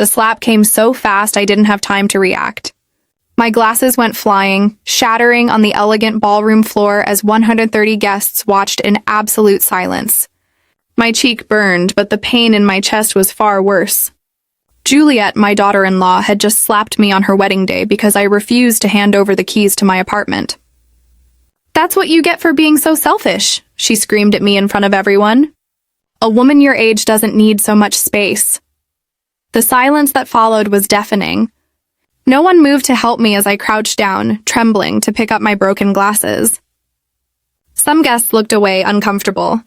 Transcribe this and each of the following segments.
The slap came so fast I didn't have time to react. My glasses went flying, shattering on the elegant ballroom floor as 130 guests watched in absolute silence. My cheek burned, but the pain in my chest was far worse. Juliet, my daughter-in-law, had just slapped me on her wedding day because I refused to hand over the keys to my apartment. "That's what you get for being so selfish," she screamed at me in front of everyone. "A woman your age doesn't need so much space." The silence that followed was deafening. No one moved to help me as I crouched down, trembling, to pick up my broken glasses. Some guests looked away, uncomfortable.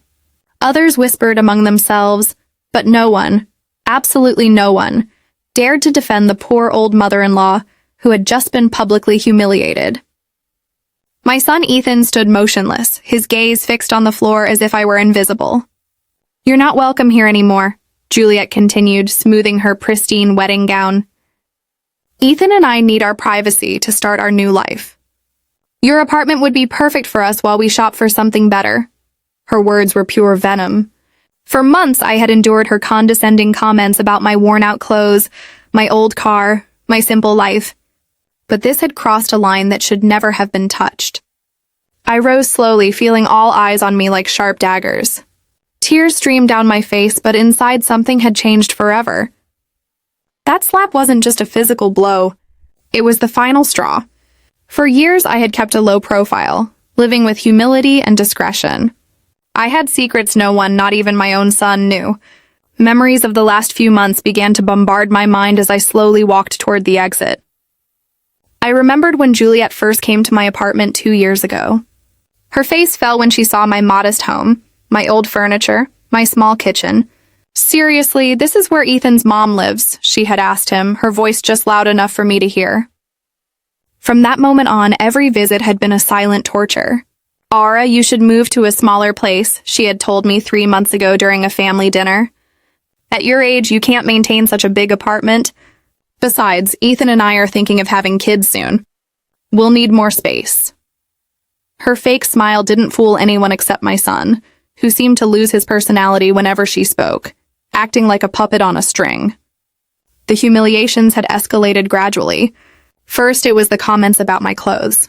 Others whispered among themselves, but no one, absolutely no one, dared to defend the poor old mother-in-law who had just been publicly humiliated. My son Ethan stood motionless, his gaze fixed on the floor as if I were invisible. "You're not welcome here anymore," Juliet continued, smoothing her pristine wedding gown. "Ethan and I need our privacy to start our new life. Your apartment would be perfect for us while we shop for something better." Her words were pure venom. For months, I had endured her condescending comments about my worn-out clothes, my old car, my simple life. But this had crossed a line that should never have been touched. I rose slowly, feeling all eyes on me like sharp daggers. Tears streamed down my face, but inside something had changed forever. That slap wasn't just a physical blow. It was the final straw. For years, I had kept a low profile, living with humility and discretion. I had secrets no one, not even my own son, knew. Memories of the last few months began to bombard my mind as I slowly walked toward the exit. I remembered when Juliet first came to my apartment 2 years ago. Her face fell when she saw my modest home, my old furniture, my small kitchen. "Seriously, this is where Ethan's mom lives," she had asked him, her voice just loud enough for me to hear. From that moment on, every visit had been a silent torture. "Aura, you should move to a smaller place," she had told me 3 months ago during a family dinner. "At your age, you can't maintain such a big apartment. Besides, Ethan and I are thinking of having kids soon. We'll need more space." Her fake smile didn't fool anyone except my son, who seemed to lose his personality whenever she spoke, acting like a puppet on a string. The humiliations had escalated gradually. First, it was the comments about my clothes.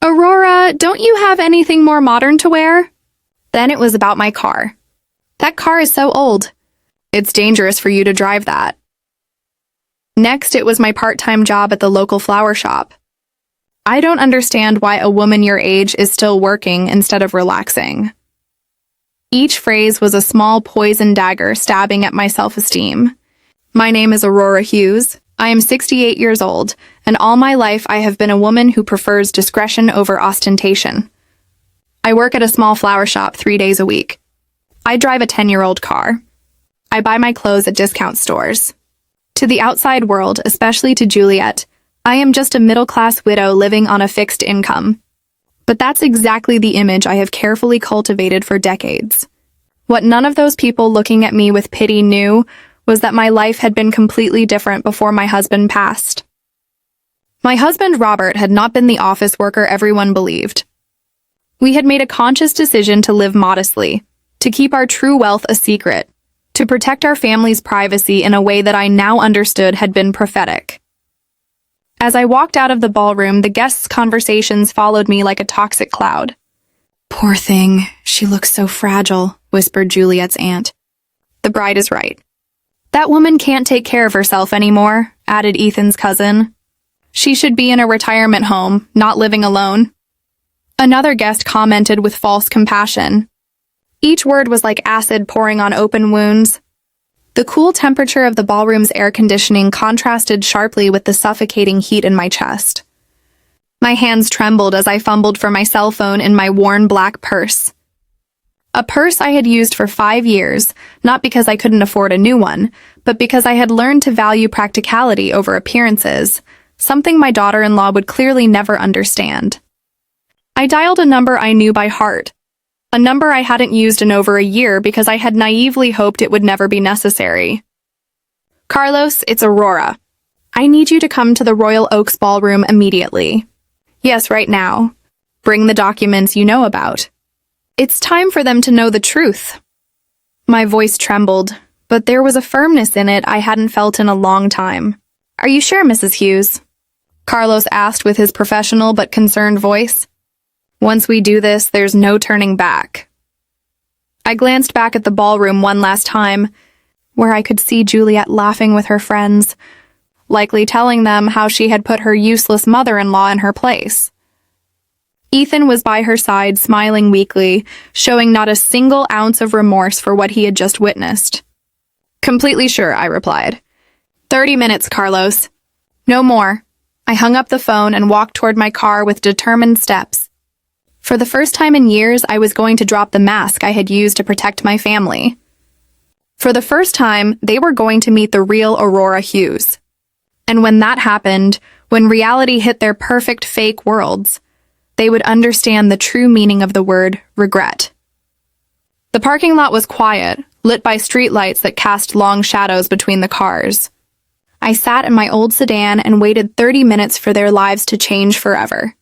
"Aurora, don't you have anything more modern to wear?" Then it was about my car. "That car is so old. It's dangerous for you to drive that." Next, it was my part-time job at the local flower shop. "I don't understand why a woman your age is still working instead of relaxing." Each phrase was a small poison dagger stabbing at my self-esteem. My name is Aurora Hughes. I am 68 years old, and all my life I have been a woman who prefers discretion over ostentation. I work at a small flower shop 3 days a week. I drive a 10-year-old car. I buy my clothes at discount stores. To the outside world, especially to Juliet, I am just a middle-class widow living on a fixed income. But that's exactly the image I have carefully cultivated for decades. What none of those people looking at me with pity knew was that my life had been completely different before my husband passed. My husband, Robert, had not been the office worker everyone believed. We had made a conscious decision to live modestly, to keep our true wealth a secret, to protect our family's privacy in a way that I now understood had been prophetic. As I walked out of the ballroom, the guests' conversations followed me like a toxic cloud. "Poor thing, she looks so fragile," whispered Juliet's aunt. "The bride is right." "That woman can't take care of herself anymore," added Ethan's cousin. "She should be in a retirement home, not living alone." Another guest commented with false compassion. Each word was like acid pouring on open wounds. The cool temperature of the ballroom's air conditioning contrasted sharply with the suffocating heat in my chest. My hands trembled as I fumbled for my cell phone in my worn black purse. A purse I had used for 5 years, not because I couldn't afford a new one, but because I had learned to value practicality over appearances, something my daughter-in-law would clearly never understand. I dialed a number I knew by heart, a number I hadn't used in over a year because I had naively hoped it would never be necessary. "Carlos, it's Aurora. I need you to come to the Royal Oaks Ballroom immediately. Yes, right now. Bring the documents you know about. It's time for them to know the truth." My voice trembled. but there was a firmness in it I hadn't felt in a long time. "Are you sure, Mrs. Hughes?" Carlos asked with his professional but concerned voice. "Once we do this, there's no turning back." I glanced back at the ballroom one last time, where I could see Juliet laughing with her friends, likely telling them how she had put her useless mother-in-law in her place. Ethan was by her side, smiling weakly, showing not a single ounce of remorse for what he had just witnessed. "Completely sure," I replied. 30 minutes, Carlos. No more." I hung up the phone and walked toward my car with determined steps. For the first time in years, I was going to drop the mask I had used to protect my family. For the first time, they were going to meet the real Aurora Hughes. And when that happened, when reality hit their perfect fake worlds, they would understand the true meaning of the word regret. The parking lot was quiet, lit by streetlights that cast long shadows between the cars. I sat in my old sedan and waited 30 minutes for their lives to change forever.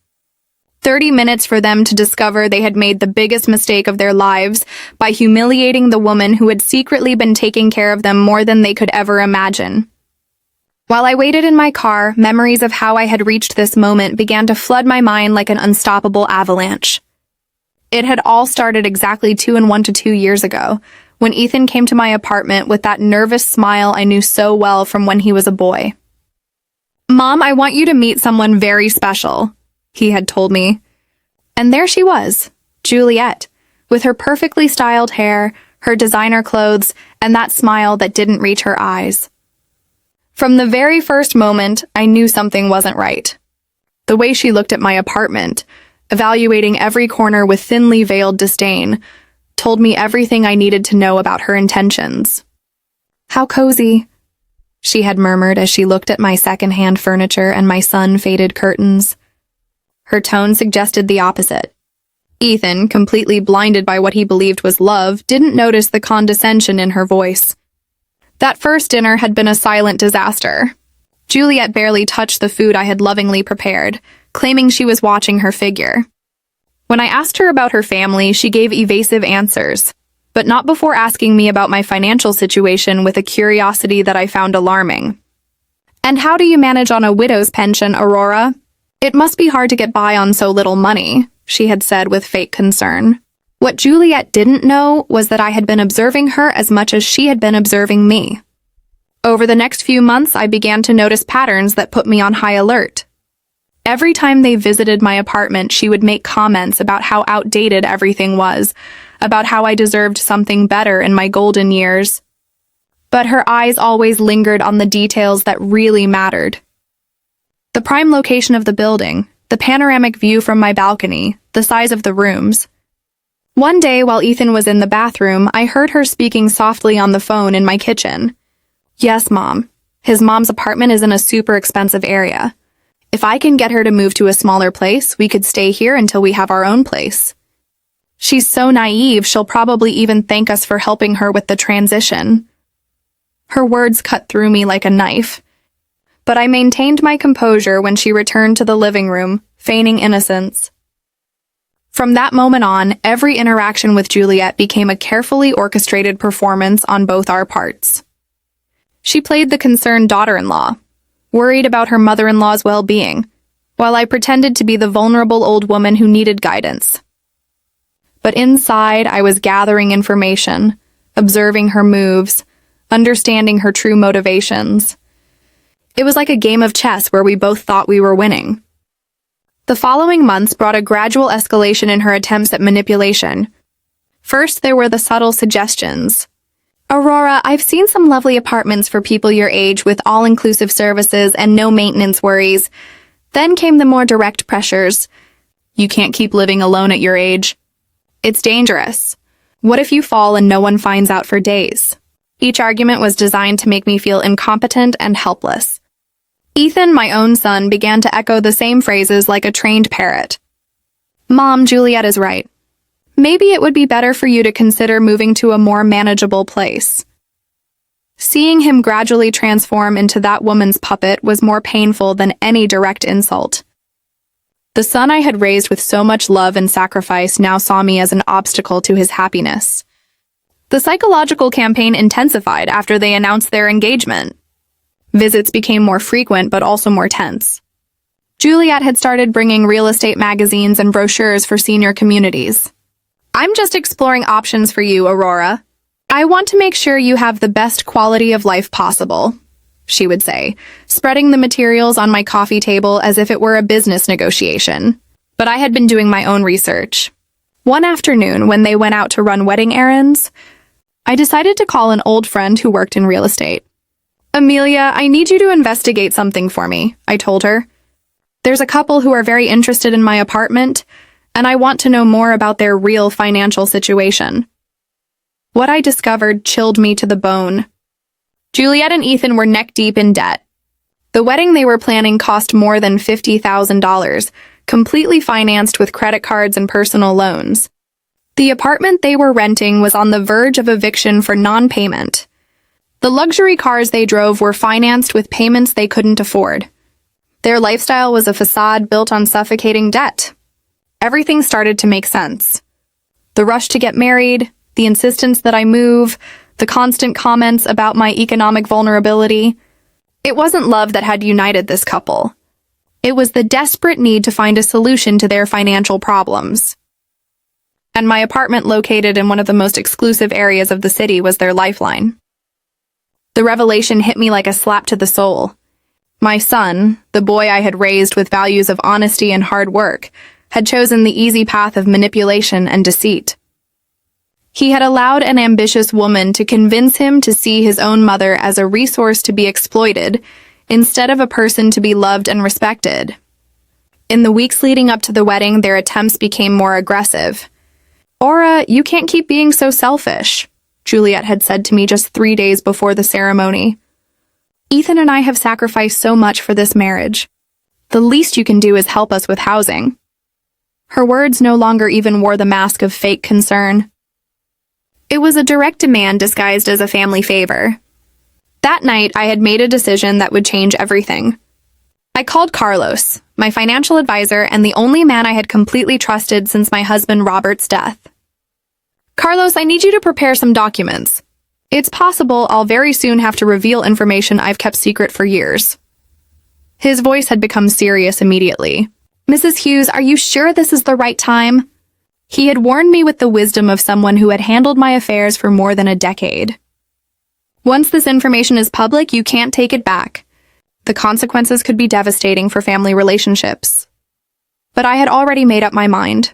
30 minutes for them to discover they had made the biggest mistake of their lives by humiliating the woman who had secretly been taking care of them more than they could ever imagine. While I waited in my car, memories of how I had reached this moment began to flood my mind like an unstoppable avalanche. It had all started exactly 2 years ago, when Ethan came to my apartment with that nervous smile I knew so well from when he was a boy. "Mom, I want you to meet someone very special," he had told me. And there she was, Juliet, with her perfectly styled hair, her designer clothes, and that smile that didn't reach her eyes. From the very first moment, I knew something wasn't right. The way she looked at my apartment, evaluating every corner with thinly veiled disdain, told me everything I needed to know about her intentions. "How cozy," she had murmured as she looked at my second-hand furniture and my sun-faded curtains. Her tone suggested the opposite. Ethan, completely blinded by what he believed was love, didn't notice the condescension in her voice. That first dinner had been a silent disaster. Juliet barely touched the food I had lovingly prepared, claiming she was watching her figure. When I asked her about her family, she gave evasive answers, but not before asking me about my financial situation with a curiosity that I found alarming. "And how do you manage on a widow's pension, Aurora? It must be hard to get by on so little money," she had said with fake concern. What Juliet didn't know was that I had been observing her as much as she had been observing me. Over the next few months, I began to notice patterns that put me on high alert. Every time they visited my apartment, she would make comments about how outdated everything was, about how I deserved something better in my golden years. But her eyes always lingered on the details that really mattered. The prime location of the building, the panoramic view from my balcony, the size of the rooms. One day, while Ethan was in the bathroom, I heard her speaking softly on the phone in my kitchen. "Yes, Mom. His mom's apartment is in a super expensive area. If I can get her to move to a smaller place, we could stay here until we have our own place. She's so naive, she'll probably even thank us for helping her with the transition." Her words cut through me like a knife. But I maintained my composure when she returned to the living room, feigning innocence. From that moment on, every interaction with Juliet became a carefully orchestrated performance on both our parts. She played the concerned daughter-in-law, worried about her mother-in-law's well-being, while I pretended to be the vulnerable old woman who needed guidance. But inside, I was gathering information, observing her moves, understanding her true motivations. It was like a game of chess where we both thought we were winning. The following months brought a gradual escalation in her attempts at manipulation. First, there were the subtle suggestions. "Aurora, I've seen some lovely apartments for people your age with all-inclusive services and no maintenance worries." Then came the more direct pressures. "You can't keep living alone at your age. It's dangerous. What if you fall and no one finds out for days?" Each argument was designed to make me feel incompetent and helpless. Ethan, my own son, began to echo the same phrases like a trained parrot. "Mom, Juliet is right. Maybe it would be better for you to consider moving to a more manageable place." Seeing him gradually transform into that woman's puppet was more painful than any direct insult. The son I had raised with so much love and sacrifice now saw me as an obstacle to his happiness. The psychological campaign intensified after they announced their engagement. Visits became more frequent but also more tense. Juliet had started bringing real estate magazines and brochures for senior communities. "I'm just exploring options for you, Aurora. I want to make sure you have the best quality of life possible," she would say, spreading the materials on my coffee table as if it were a business negotiation. But I had been doing my own research. One afternoon, when they went out to run wedding errands, I decided to call an old friend who worked in real estate. "Amelia, I need you to investigate something for me," I told her. "There's a couple who are very interested in my apartment, and I want to know more about their real financial situation." What I discovered chilled me to the bone. Juliet and Ethan were neck-deep in debt. The wedding they were planning cost more than $50,000, completely financed with credit cards and personal loans. The apartment they were renting was on the verge of eviction for non-payment. The luxury cars they drove were financed with payments they couldn't afford. Their lifestyle was a facade built on suffocating debt. Everything started to make sense. The rush to get married, the insistence that I move, the constant comments about my economic vulnerability. It wasn't love that had united this couple. It was the desperate need to find a solution to their financial problems. And my apartment, located in one of the most exclusive areas of the city, was their lifeline. The revelation hit me like a slap to the soul. My son, the boy I had raised with values of honesty and hard work, had chosen the easy path of manipulation and deceit. He had allowed an ambitious woman to convince him to see his own mother as a resource to be exploited, instead of a person to be loved and respected. In the weeks leading up to the wedding, their attempts became more aggressive. "Aura, you can't keep being so selfish," Juliet had said to me just 3 days before the ceremony. "Ethan and I have sacrificed so much for this marriage. The least you can do is help us with housing." Her words no longer even wore the mask of fake concern. It was a direct demand disguised as a family favor. That night, I had made a decision that would change everything. I called Carlos, my financial advisor and the only man I had completely trusted since my husband Robert's death. "Carlos, I need you to prepare some documents. It's possible I'll very soon have to reveal information I've kept secret for years." His voice had become serious immediately. "Mrs. Hughes, are you sure this is the right time?" He had warned me with the wisdom of someone who had handled my affairs for more than a decade. "Once this information is public, you can't take it back. The consequences could be devastating for family relationships." But I had already made up my mind.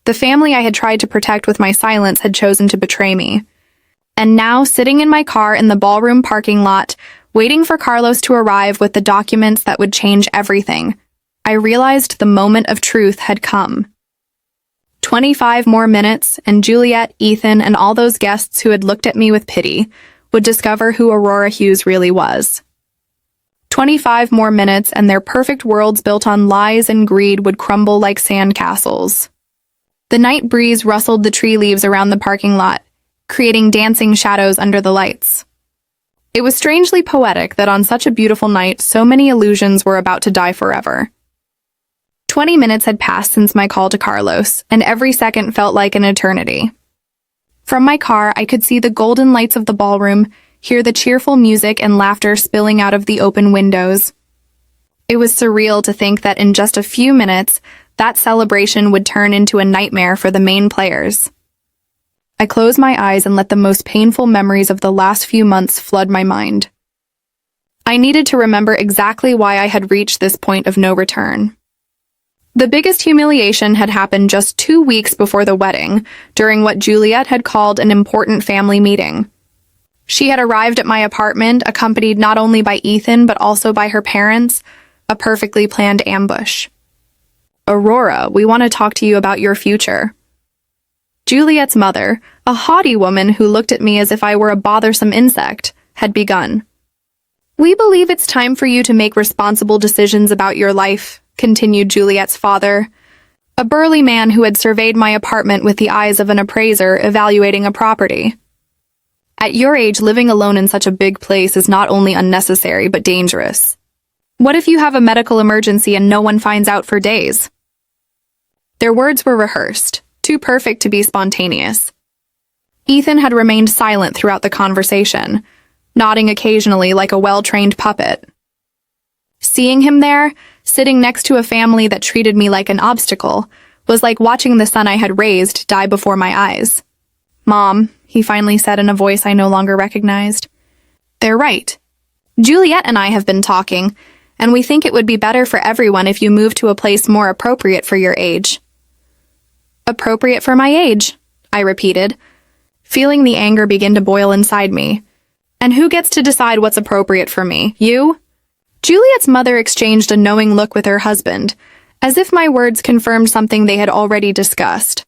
The family I had tried to protect with my silence had chosen to betray me. And now, sitting in my car in the ballroom parking lot, waiting for Carlos to arrive with the documents that would change everything, I realized the moment of truth had come. 25 more minutes, and Juliet, Ethan, and all those guests who had looked at me with pity would discover who Aurora Hughes really was. 25 more minutes, and their perfect worlds built on lies and greed would crumble like sandcastles. The night breeze rustled the tree leaves around the parking lot, creating dancing shadows under the lights. It was strangely poetic that on such a beautiful night, so many illusions were about to die forever. 20 minutes had passed since my call to Carlos, and every second felt like an eternity. From my car, I could see the golden lights of the ballroom, hear the cheerful music and laughter spilling out of the open windows. It was surreal to think that in just a few minutes, that celebration would turn into a nightmare for the main players. I closed my eyes and let the most painful memories of the last few months flood my mind. I needed to remember exactly why I had reached this point of no return. The biggest humiliation had happened just 2 weeks before the wedding, during what Juliet had called an important family meeting. She had arrived at my apartment, accompanied not only by Ethan but also by her parents, a perfectly planned ambush. "Aurora, we want to talk to you about your future." Juliet's mother, a haughty woman who looked at me as if I were a bothersome insect, had begun. "We believe it's time for you to make responsible decisions about your life," continued Juliet's father, a burly man who had surveyed my apartment with the eyes of an appraiser evaluating a property. "At your age, living alone in such a big place is not only unnecessary but dangerous. What if you have a medical emergency and no one finds out for days?" Their words were rehearsed, too perfect to be spontaneous. Ethan had remained silent throughout the conversation, nodding occasionally like a well-trained puppet. Seeing him there, sitting next to a family that treated me like an obstacle, was like watching the son I had raised die before my eyes. "Mom," he finally said in a voice I no longer recognized. "They're right. Juliet and I have been talking, and we think it would be better for everyone if you move to a place more appropriate for your age." "Appropriate for my age," I repeated, feeling the anger begin to boil inside me. "And who gets to decide what's appropriate for me? You?" Juliet's mother exchanged a knowing look with her husband, as if my words confirmed something they had already discussed.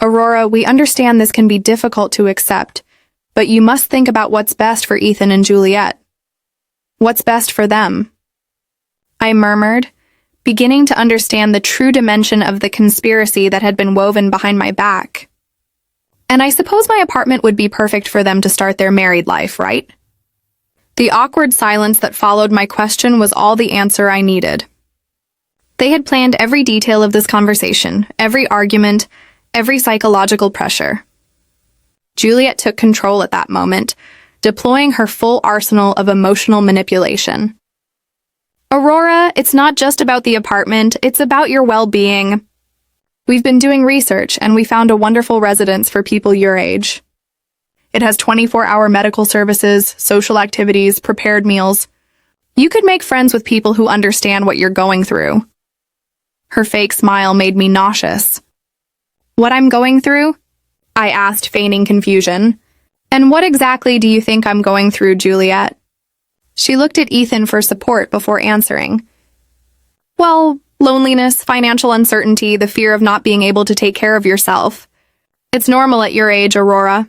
"Aurora, we understand this can be difficult to accept, but you must think about what's best for Ethan and Juliet. What's best for them?" I murmured, beginning to understand the true dimension of the conspiracy that had been woven behind my back. "And I suppose my apartment would be perfect for them to start their married life, right?" The awkward silence that followed my question was all the answer I needed. They had planned every detail of this conversation, every argument, every psychological pressure. Juliet took control at that moment, deploying her full arsenal of emotional manipulation. "Aurora, it's not just about the apartment, it's about your well-being. We've been doing research, and we found a wonderful residence for people your age. It has 24-hour medical services, social activities, prepared meals. You could make friends with people who understand what you're going through." Her fake smile made me nauseous. "What I'm going through?" I asked, feigning confusion. "And what exactly do you think I'm going through, Juliet?" She looked at Ethan for support before answering. "Well, loneliness, financial uncertainty, the fear of not being able to take care of yourself. It's normal at your age, Aurora.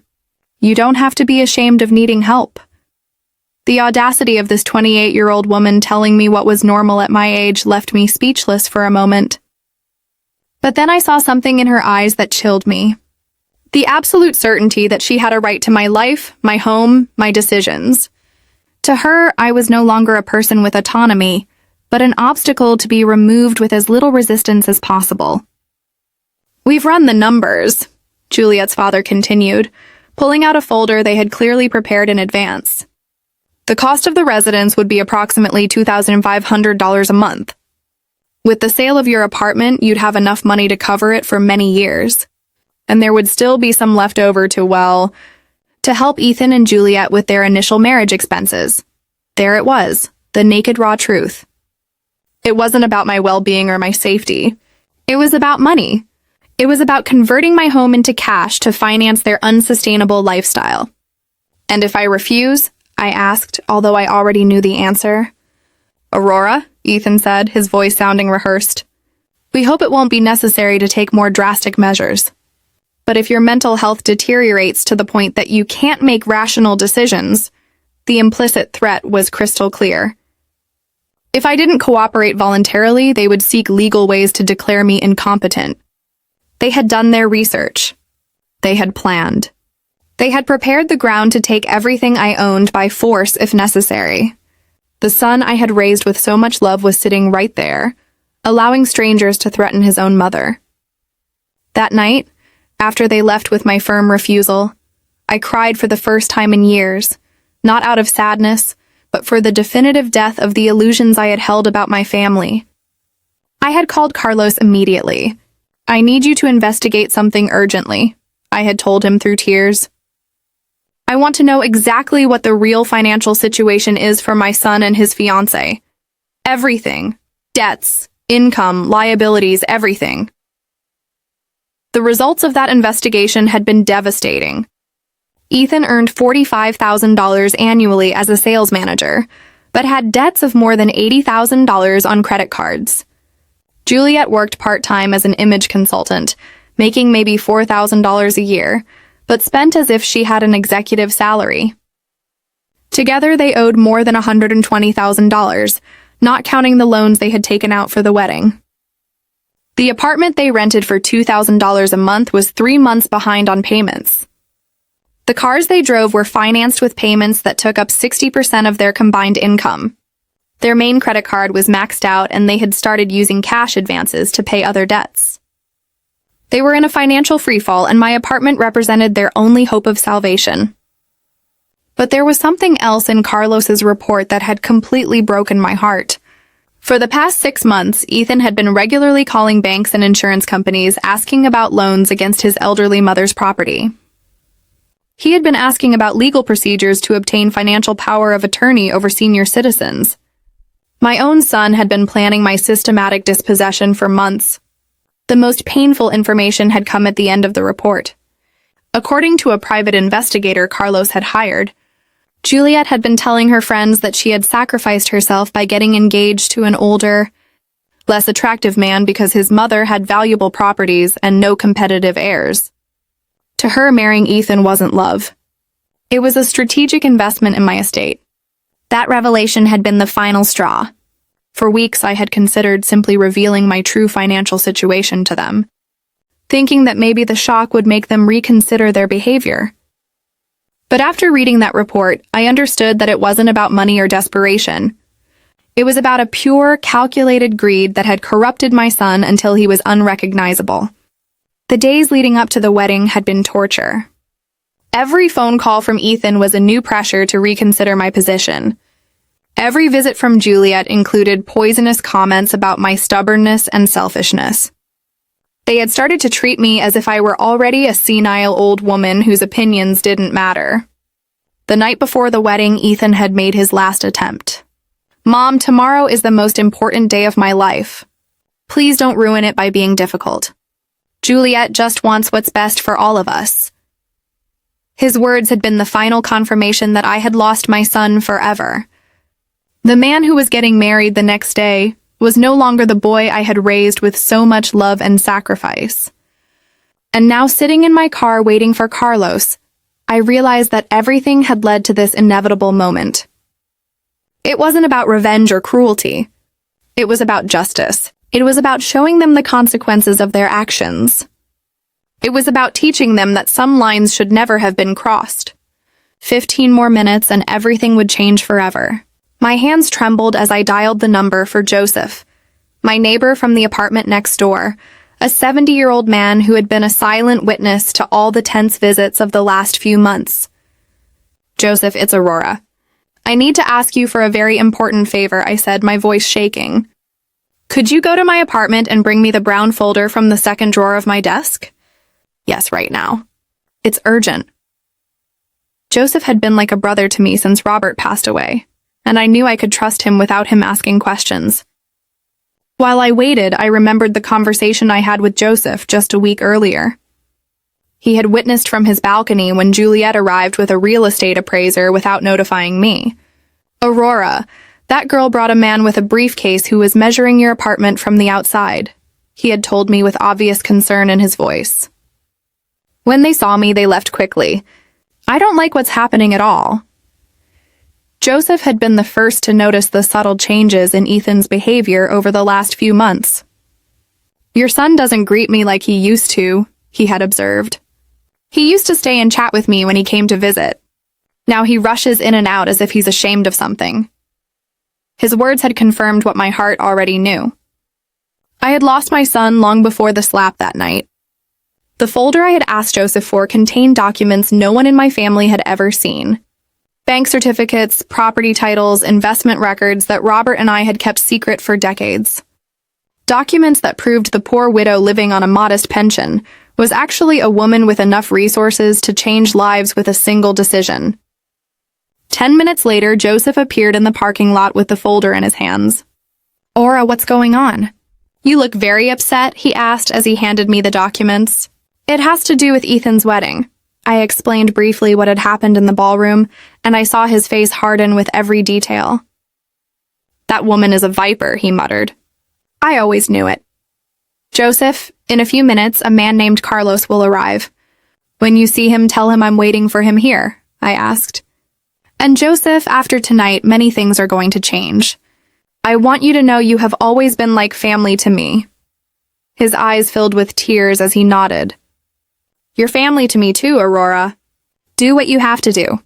You don't have to be ashamed of needing help." The audacity of this 28-year-old woman telling me what was normal at my age left me speechless for a moment. But then I saw something in her eyes that chilled me. The absolute certainty that she had a right to my life, my home, my decisions. To her, I was no longer a person with autonomy, but an obstacle to be removed with as little resistance as possible. "We've run the numbers," Juliet's father continued, pulling out a folder they had clearly prepared in advance. "The cost of the residence would be approximately $2,500 a month. With the sale of your apartment, you'd have enough money to cover it for many years. And there would still be some left over to help Ethan and Juliet with their initial marriage expenses." There it was, the naked raw truth. It wasn't about my well-being or my safety. It was about money. It was about converting my home into cash to finance their unsustainable lifestyle. "And if I refuse?" I asked, although I already knew the answer. "Aurora," Ethan said, his voice sounding rehearsed, "we hope it won't be necessary to take more drastic measures. But if your mental health deteriorates to the point that you can't make rational decisions," the implicit threat was crystal clear. "If I didn't cooperate voluntarily, they would seek legal ways to declare me incompetent." They had done their research. They had planned. They had prepared the ground to take everything I owned by force if necessary. The son I had raised with so much love was sitting right there, allowing strangers to threaten his own mother. That night, after they left with my firm refusal, I cried for the first time in years, not out of sadness, but for the definitive death of the illusions I had held about my family. I had called Carlos immediately. "I need you to investigate something urgently," I had told him through tears. "I want to know exactly what the real financial situation is for my son and his fiancée. Everything. Debts, income, liabilities, everything." The results of that investigation had been devastating. Ethan earned $45,000 annually as a sales manager, but had debts of more than $80,000 on credit cards. Juliet worked part-time as an image consultant, making maybe $4,000 a year, but spent as if she had an executive salary. Together, they owed more than $120,000, not counting the loans they had taken out for the wedding. The apartment they rented for $2,000 a month was 3 months behind on payments. The cars they drove were financed with payments that took up 60% of their combined income. Their main credit card was maxed out, and they had started using cash advances to pay other debts. They were in a financial freefall, and my apartment represented their only hope of salvation. But there was something else in Carlos's report that had completely broken my heart. For the past 6 months, Ethan had been regularly calling banks and insurance companies asking about loans against his elderly mother's property. He had been asking about legal procedures to obtain financial power of attorney over senior citizens. My own son had been planning my systematic dispossession for months. The most painful information had come at the end of the report. According to a private investigator Carlos had hired, Juliet had been telling her friends that she had sacrificed herself by getting engaged to an older, less attractive man because his mother had valuable properties and no competitive heirs. To her, marrying Ethan wasn't love. It was a strategic investment in my estate. That revelation had been the final straw. For weeks, I had considered simply revealing my true financial situation to them, thinking that maybe the shock would make them reconsider their behavior. But after reading that report, I understood that it wasn't about money or desperation. It was about a pure, calculated greed that had corrupted my son until he was unrecognizable. The days leading up to the wedding had been torture. Every phone call from Ethan was a new pressure to reconsider my position. Every visit from Juliet included poisonous comments about my stubbornness and selfishness. They had started to treat me as if I were already a senile old woman whose opinions didn't matter. The night before the wedding, Ethan had made his last attempt. "Mom, tomorrow is the most important day of my life. Please don't ruin it by being difficult. Juliet just wants what's best for all of us." His words had been the final confirmation that I had lost my son forever. The man who was getting married the next day was no longer the boy I had raised with so much love and sacrifice. And now, sitting in my car waiting for Carlos, I realized that everything had led to this inevitable moment. It wasn't about revenge or cruelty. It was about justice. It was about showing them the consequences of their actions. It was about teaching them that some lines should never have been crossed. 15 more minutes and everything would change forever. My hands trembled as I dialed the number for Joseph, my neighbor from the apartment next door, a 70-year-old man who had been a silent witness to all the tense visits of the last few months. "Joseph, it's Aurora. I need to ask you for a very important favor," I said, my voice shaking. "Could you go to my apartment and bring me the brown folder from the second drawer of my desk?" "Yes, right now. It's urgent." Joseph had been like a brother to me since Robert passed away, and I knew I could trust him without him asking questions. While I waited, I remembered the conversation I had with Joseph just a week earlier. He had witnessed from his balcony when Juliet arrived with a real estate appraiser without notifying me. "Aurora, that girl brought a man with a briefcase who was measuring your apartment from the outside," he had told me with obvious concern in his voice. When they saw me, they left quickly. "I don't like what's happening at all." Joseph had been the first to notice the subtle changes in Ethan's behavior over the last few months. "Your son doesn't greet me like he used to," he had observed. "He used to stay and chat with me when he came to visit. Now he rushes in and out as if he's ashamed of something." His words had confirmed what my heart already knew. I had lost my son long before the slap that night. The folder I had asked Joseph for contained documents no one in my family had ever seen. Bank certificates, property titles, investment records that Robert and I had kept secret for decades. Documents that proved the poor widow living on a modest pension was actually a woman with enough resources to change lives with a single decision. 10 minutes later, Joseph appeared in the parking lot with the folder in his hands. "Aura, what's going on? You look very upset," he asked as he handed me the documents. "It has to do with Ethan's wedding." I explained briefly what had happened in the ballroom, and I saw his face harden with every detail. "That woman is a viper," he muttered. "I always knew it." "Joseph, in a few minutes, a man named Carlos will arrive. When you see him, tell him I'm waiting for him here," I asked. "And Joseph, after tonight, many things are going to change. I want you to know you have always been like family to me." His eyes filled with tears as he nodded. "You're family to me too, Aurora. Do what you have to do."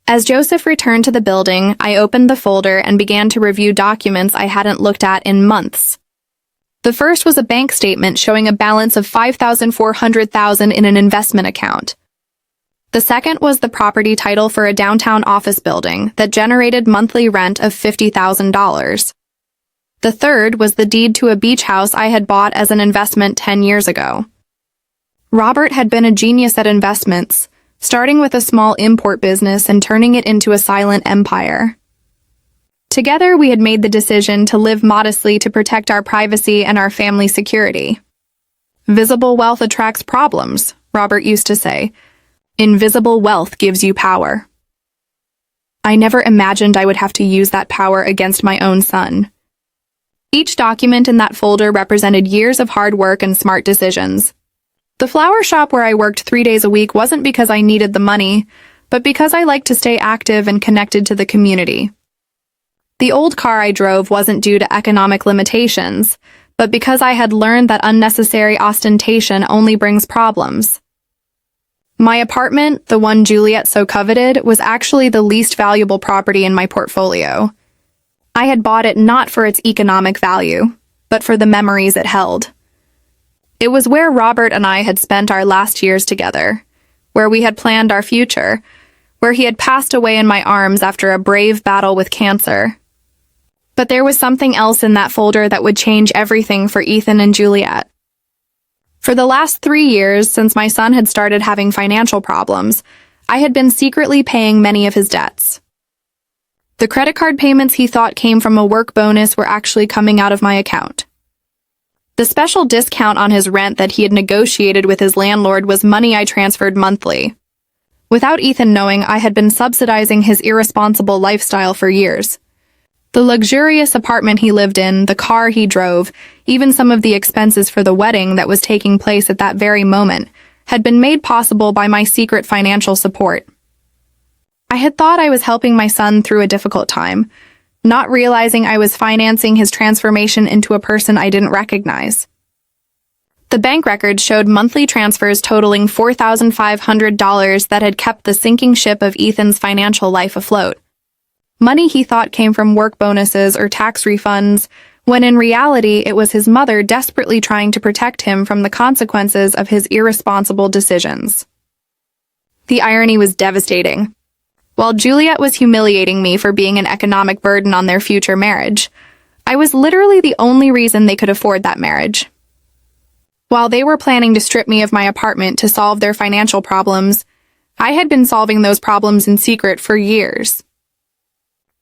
As Joseph returned to the building, I opened the folder and began to review documents I hadn't looked at in months. The first was a bank statement showing a balance of $5,400 in an investment account. The second was the property title for a downtown office building that generated monthly rent of $50,000. The third was the deed to a beach house I had bought as an investment 10 years ago. Robert had been a genius at investments, starting with a small import business and turning it into a silent empire. Together, we had made the decision to live modestly to protect our privacy and our family security. Visible wealth attracts problems, Robert used to say. Invisible wealth gives you power. I never imagined I would have to use that power against my own son. Each document in that folder represented years of hard work and smart decisions. The flower shop where I worked 3 days a week wasn't because I needed the money, but because I liked to stay active and connected to the community. The old car I drove wasn't due to economic limitations, but because I had learned that unnecessary ostentation only brings problems. My apartment, the one Juliet so coveted, was actually the least valuable property in my portfolio. I had bought it not for its economic value, but for the memories it held. It was where Robert and I had spent our last years together, where we had planned our future, where he had passed away in my arms after a brave battle with cancer. But there was something else in that folder that would change everything for Ethan and Juliet. For the last 3 years, since my son had started having financial problems, I had been secretly paying many of his debts. The credit card payments he thought came from a work bonus were actually coming out of my account. The special discount on his rent that he had negotiated with his landlord was money I transferred monthly. Without Ethan knowing, I had been subsidizing his irresponsible lifestyle for years. The luxurious apartment he lived in, the car he drove, even some of the expenses for the wedding that was taking place at that very moment, had been made possible by my secret financial support. I had thought I was helping my son through a difficult time, not realizing I was financing his transformation into a person I didn't recognize. The bank records showed monthly transfers totaling $4,500 that had kept the sinking ship of Ethan's financial life afloat. Money he thought came from work bonuses or tax refunds, when in reality it was his mother desperately trying to protect him from the consequences of his irresponsible decisions. The irony was devastating. While Juliet was humiliating me for being an economic burden on their future marriage, I was literally the only reason they could afford that marriage. While they were planning to strip me of my apartment to solve their financial problems, I had been solving those problems in secret for years.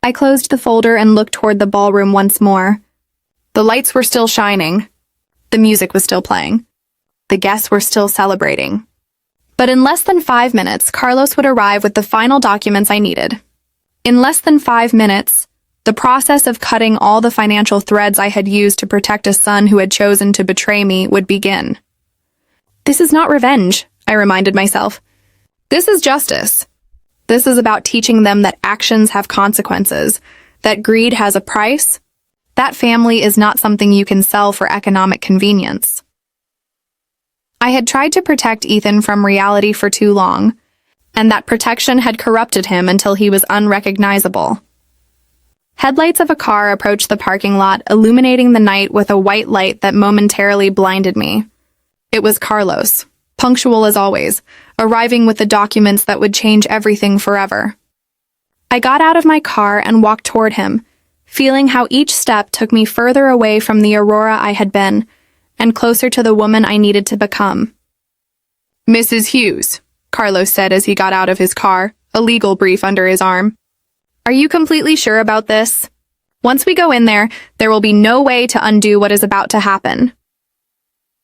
I closed the folder and looked toward the ballroom once more. The lights were still shining. The music was still playing. The guests were still celebrating. But in less than 5 minutes, Carlos would arrive with the final documents I needed. In less than 5 minutes, the process of cutting all the financial threads I had used to protect a son who had chosen to betray me would begin. This is not revenge, I reminded myself. This is justice. This is about teaching them that actions have consequences, that greed has a price. That family is not something you can sell for economic convenience. I had tried to protect Ethan from reality for too long, and that protection had corrupted him until he was unrecognizable. Headlights of a car approached the parking lot, illuminating the night with a white light that momentarily blinded me. It was Carlos, punctual as always, arriving with the documents that would change everything forever. I got out of my car and walked toward him, feeling how each step took me further away from the Aurora I had been, and closer to the woman I needed to become. "Mrs. Hughes," Carlos said as he got out of his car, a legal brief under his arm. "Are you completely sure about this? Once we go in there will be no way to undo what is about to happen."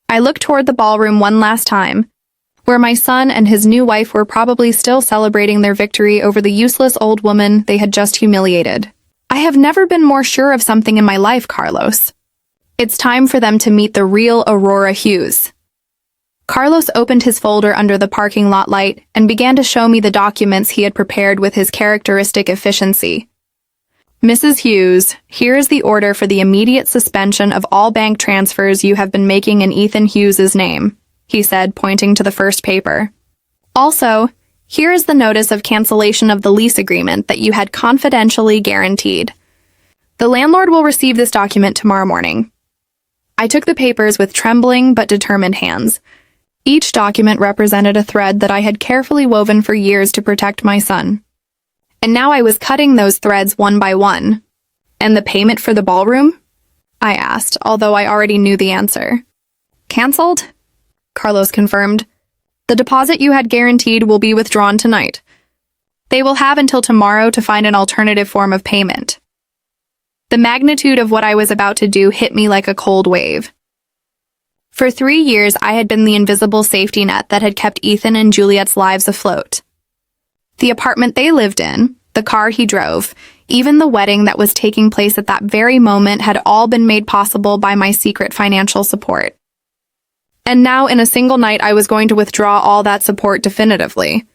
I looked toward the ballroom one last time, where my son and his new wife were probably still celebrating their victory over the useless old woman they had just humiliated. I have never been more sure of something in my life, Carlos. It's time for them to meet the real Aurora Hughes. Carlos opened his folder under the parking lot light and began to show me the documents he had prepared with his characteristic efficiency. "Mrs. Hughes, here is the order for the immediate suspension of all bank transfers you have been making in Ethan Hughes's name," he said, pointing to the first paper. "Also, here is the notice of cancellation of the lease agreement that you had confidentially guaranteed. The landlord will receive this document tomorrow morning." I took the papers with trembling but determined hands. Each document represented a thread that I had carefully woven for years to protect my son. And now I was cutting those threads one by one. And the payment for the ballroom? I asked, although I already knew the answer. Cancelled? Carlos confirmed. The deposit you had guaranteed will be withdrawn tonight. They will have until tomorrow to find an alternative form of payment. The magnitude of what I was about to do hit me like a cold wave. For 3 years, I had been the invisible safety net that had kept Ethan and Juliet's lives afloat. The apartment they lived in, the car he drove, even the wedding that was taking place at that very moment had all been made possible by my secret financial support. And now, in a single night, I was going to withdraw all that support definitively.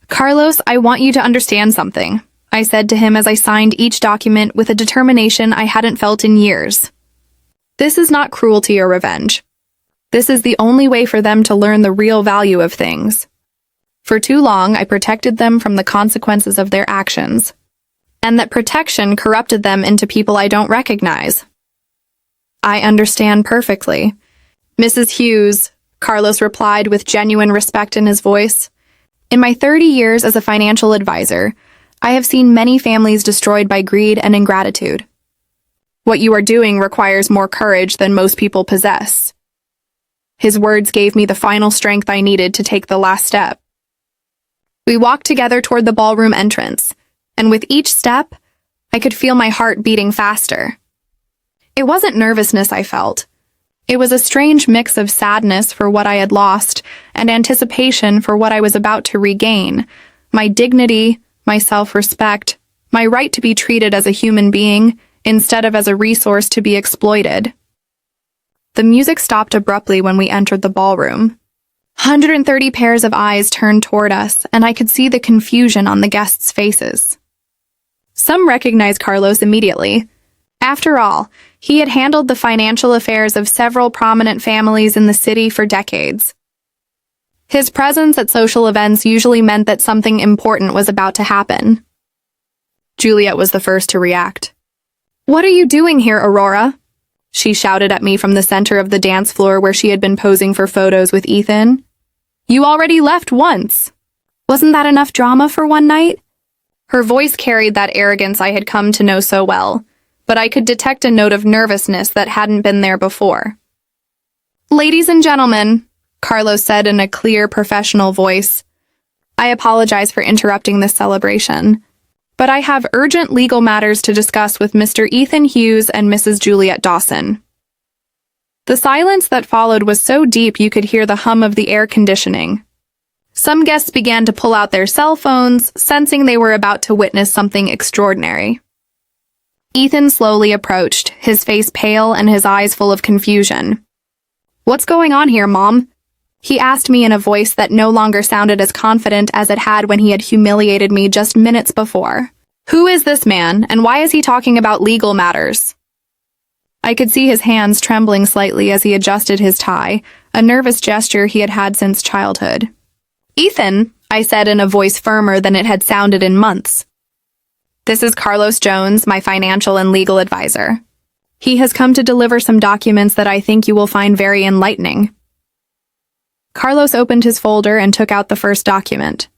Carlos, I want you to understand something, I said to him as I signed each document with a determination I hadn't felt in years. This is not cruelty or revenge. This is the only way for them to learn the real value of things. For too long, I protected them from the consequences of their actions. And that protection corrupted them into people I don't recognize. I understand perfectly. Mrs. Hughes, Carlos replied with genuine respect in his voice. In my 30 years as a financial advisor, I have seen many families destroyed by greed and ingratitude. What you are doing requires more courage than most people possess. His words gave me the final strength I needed to take the last step. We walked together toward the ballroom entrance, and with each step, I could feel my heart beating faster. It wasn't nervousness I felt. It was a strange mix of sadness for what I had lost and anticipation for what I was about to regain, my dignity, my self-respect, my right to be treated as a human being instead of as a resource to be exploited. The music stopped abruptly when we entered the ballroom. 130 pairs of eyes turned toward us, and I could see the confusion on the guests' faces. Some recognized Carlos immediately. After all, he had handled the financial affairs of several prominent families in the city for decades. His presence at social events usually meant that something important was about to happen. Juliet was the first to react. "What are you doing here, Aurora?" She shouted at me from the center of the dance floor where she had been posing for photos with Ethan. "You already left once. Wasn't that enough drama for one night?" Her voice carried that arrogance I had come to know so well, but I could detect a note of nervousness that hadn't been there before. "Ladies and gentlemen," Carlos said in a clear, professional voice, "I apologize for interrupting this celebration, but I have urgent legal matters to discuss with Mr. Ethan Hughes and Mrs. Juliet Dawson." The silence that followed was so deep you could hear the hum of the air conditioning. Some guests began to pull out their cell phones, sensing they were about to witness something extraordinary. Ethan slowly approached, his face pale and his eyes full of confusion. "What's going on here, Mom?" He asked me in a voice that no longer sounded as confident as it had when he had humiliated me just minutes before. "Who is this man, and why is he talking about legal matters?" I could see his hands trembling slightly as he adjusted his tie, a nervous gesture he had had since childhood. "Ethan," I said in a voice firmer than it had sounded in months. "This is Carlos Jones, my financial and legal advisor. He has come to deliver some documents that I think you will find very enlightening." Carlos opened his folder and took out the first document.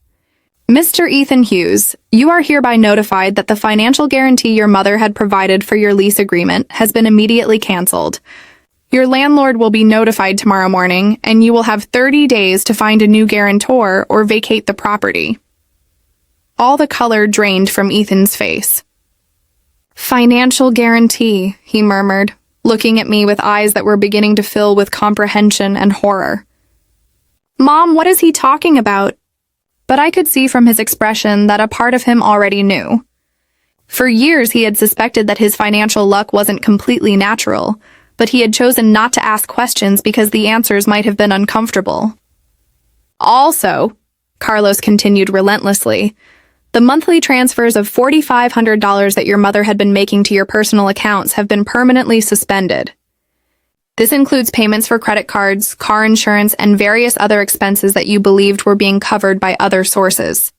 "Mr. Ethan Hughes, you are hereby notified that the financial guarantee your mother had provided for your lease agreement has been immediately canceled. Your landlord will be notified tomorrow morning, and you will have 30 days to find a new guarantor or vacate the property." All the color drained from Ethan's face. "Financial guarantee," he murmured, looking at me with eyes that were beginning to fill with comprehension and horror. "Mom, what is he talking about?" But I could see from his expression that a part of him already knew. For years he had suspected that his financial luck wasn't completely natural, but he had chosen not to ask questions because the answers might have been uncomfortable. "Also," Carlos continued relentlessly, "the monthly transfers of $4,500 that your mother had been making to your personal accounts have been permanently suspended. This includes payments for credit cards, car insurance, and various other expenses that you believed were being covered by other sources."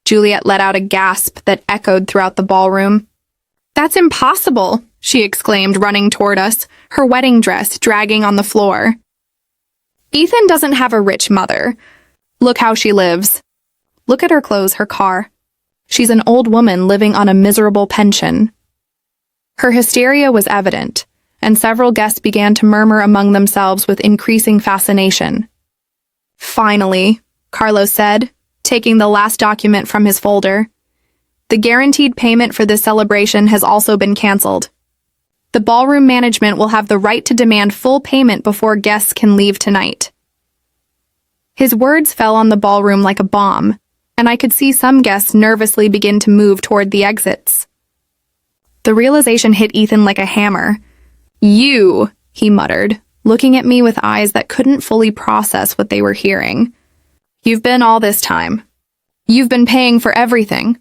Juliet let out a gasp that echoed throughout the ballroom. "That's impossible," she exclaimed, running toward us, her wedding dress dragging on the floor. Ethan doesn't have a rich mother. Look how she lives. Look at her clothes, her car. She's an old woman living on a miserable pension. Her hysteria was evident, and several guests began to murmur among themselves with increasing fascination. Finally, Carlos said, taking the last document from his folder. The guaranteed payment for this celebration has also been canceled. The ballroom management will have the right to demand full payment before guests can leave tonight. His words fell on the ballroom like a bomb, and I could see some guests nervously begin to move toward the exits. The realization hit Ethan like a hammer. "You," he muttered, looking at me with eyes that couldn't fully process what they were hearing. "You've been all this time. You've been paying for everything."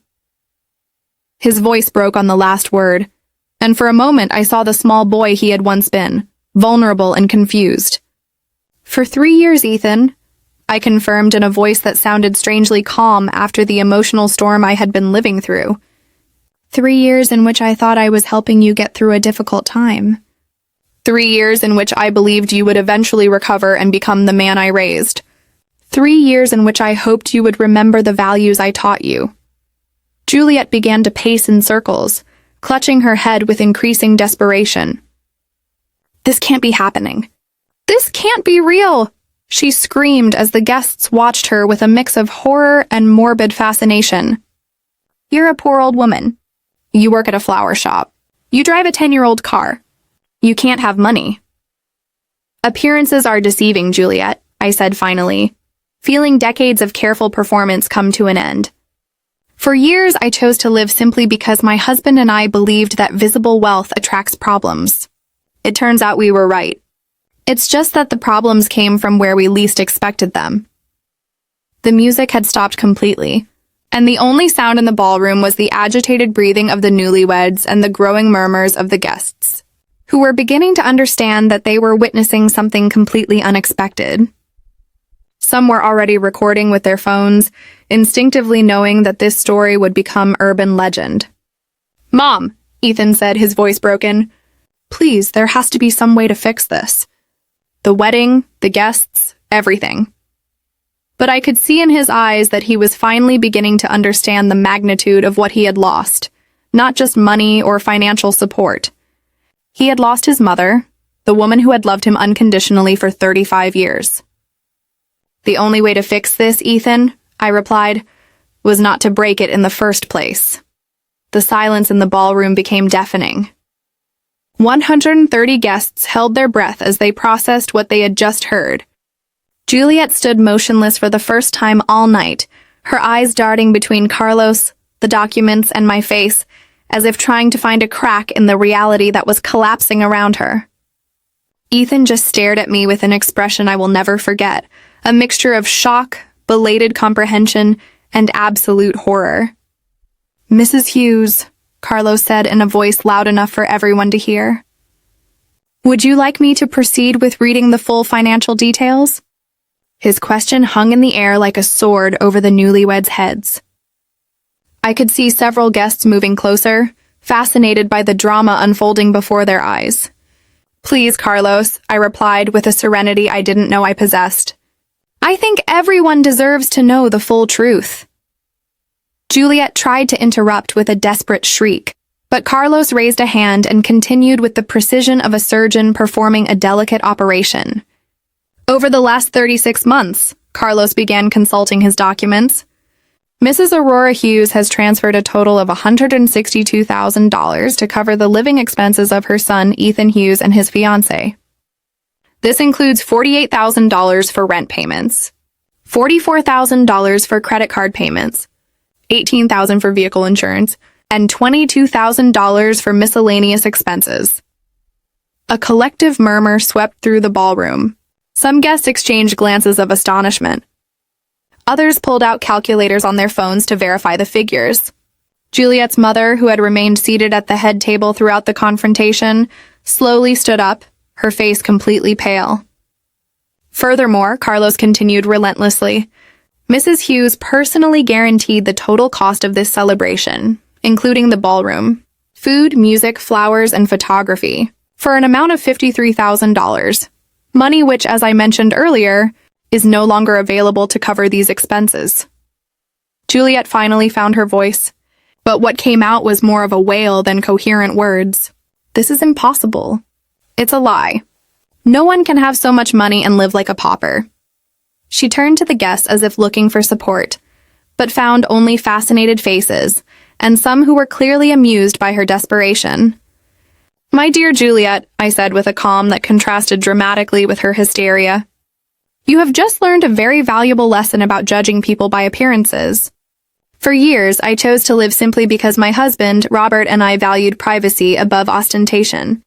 His voice broke on the last word, and for a moment I saw the small boy he had once been, vulnerable and confused. "For 3 years, Ethan," I confirmed in a voice that sounded strangely calm after the emotional storm I had been living through. 3 years in which I thought I was helping you get through a difficult time. 3 years in which I believed you would eventually recover and become the man I raised. 3 years in which I hoped you would remember the values I taught you." Juliet began to pace in circles, clutching her head with increasing desperation. "This can't be happening. This can't be real!" she screamed as the guests watched her with a mix of horror and morbid fascination. "You're a poor old woman. You work at a flower shop. You drive a 10-year-old car. You can't have money." "Appearances are deceiving, Juliet," I said finally, feeling decades of careful performance come to an end. For years, I chose to live simply because my husband and I believed that visible wealth attracts problems. It turns out we were right. It's just that the problems came from where we least expected them. The music had stopped completely, and the only sound in the ballroom was the agitated breathing of the newlyweds and the growing murmurs of the guests, who were beginning to understand that they were witnessing something completely unexpected. Some were already recording with their phones, instinctively knowing that this story would become urban legend. "Mom," Ethan said, his voice broken. "Please, there has to be some way to fix this. The wedding, the guests, everything." But I could see in his eyes that he was finally beginning to understand the magnitude of what he had lost, not just money or financial support. He had lost his mother, the woman who had loved him unconditionally for 35 years. "The only way to fix this, Ethan," I replied, "was not to break it in the first place." The silence in the ballroom became deafening. 130 guests held their breath as they processed what they had just heard. Juliet stood motionless for the first time all night, her eyes darting between Carlos, the documents, and my face, as if trying to find a crack in the reality that was collapsing around her. Ethan just stared at me with an expression I will never forget, a mixture of shock, belated comprehension, and absolute horror. "Mrs. Hughes," Carlos said in a voice loud enough for everyone to hear. "Would you like me to proceed with reading the full financial details?" His question hung in the air like a sword over the newlyweds' heads. I could see several guests moving closer, fascinated by the drama unfolding before their eyes. "Please, Carlos," I replied with a serenity I didn't know I possessed. "I think everyone deserves to know the full truth." Juliet tried to interrupt with a desperate shriek, but Carlos raised a hand and continued with the precision of a surgeon performing a delicate operation. "Over the last 36 months, Carlos began consulting his documents. Mrs. Aurora Hughes has transferred a total of $162,000 to cover the living expenses of her son, Ethan Hughes, and his fiancée. This includes $48,000 for rent payments, $44,000 for credit card payments, $18,000 for vehicle insurance, and $22,000 for miscellaneous expenses." A collective murmur swept through the ballroom. Some guests exchanged glances of astonishment. Others pulled out calculators on their phones to verify the figures. Juliet's mother, who had remained seated at the head table throughout the confrontation, slowly stood up, her face completely pale. Furthermore, Carlos continued relentlessly, Mrs. Hughes personally guaranteed the total cost of this celebration, including the ballroom, food, music, flowers, and photography, for an amount of $53,000. Money which, as I mentioned earlier, is no longer available to cover these expenses. Juliet finally found her voice, but what came out was more of a wail than coherent words. This is impossible. It's a lie. No one can have so much money and live like a pauper. She turned to the guests as if looking for support, but found only fascinated faces, and some who were clearly amused by her desperation. "My dear Juliet," I said with a calm that contrasted dramatically with her hysteria, "you have just learned a very valuable lesson about judging people by appearances. For years, I chose to live simply because my husband, Robert, and I valued privacy above ostentation.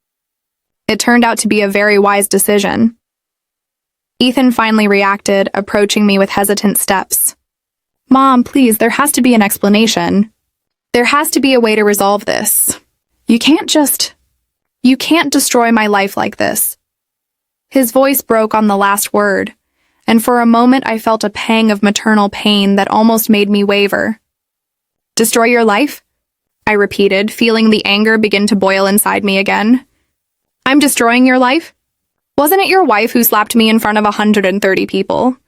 It turned out to be a very wise decision." Ethan finally reacted, approaching me with hesitant steps. "Mom, please, there has to be an explanation. There has to be a way to resolve this. You can't destroy my life like this." His voice broke on the last word, and for a moment I felt a pang of maternal pain that almost made me waver. "Destroy your life?" I repeated, feeling the anger begin to boil inside me again. "I'm destroying your life? Wasn't it your wife who slapped me in front of 130 people?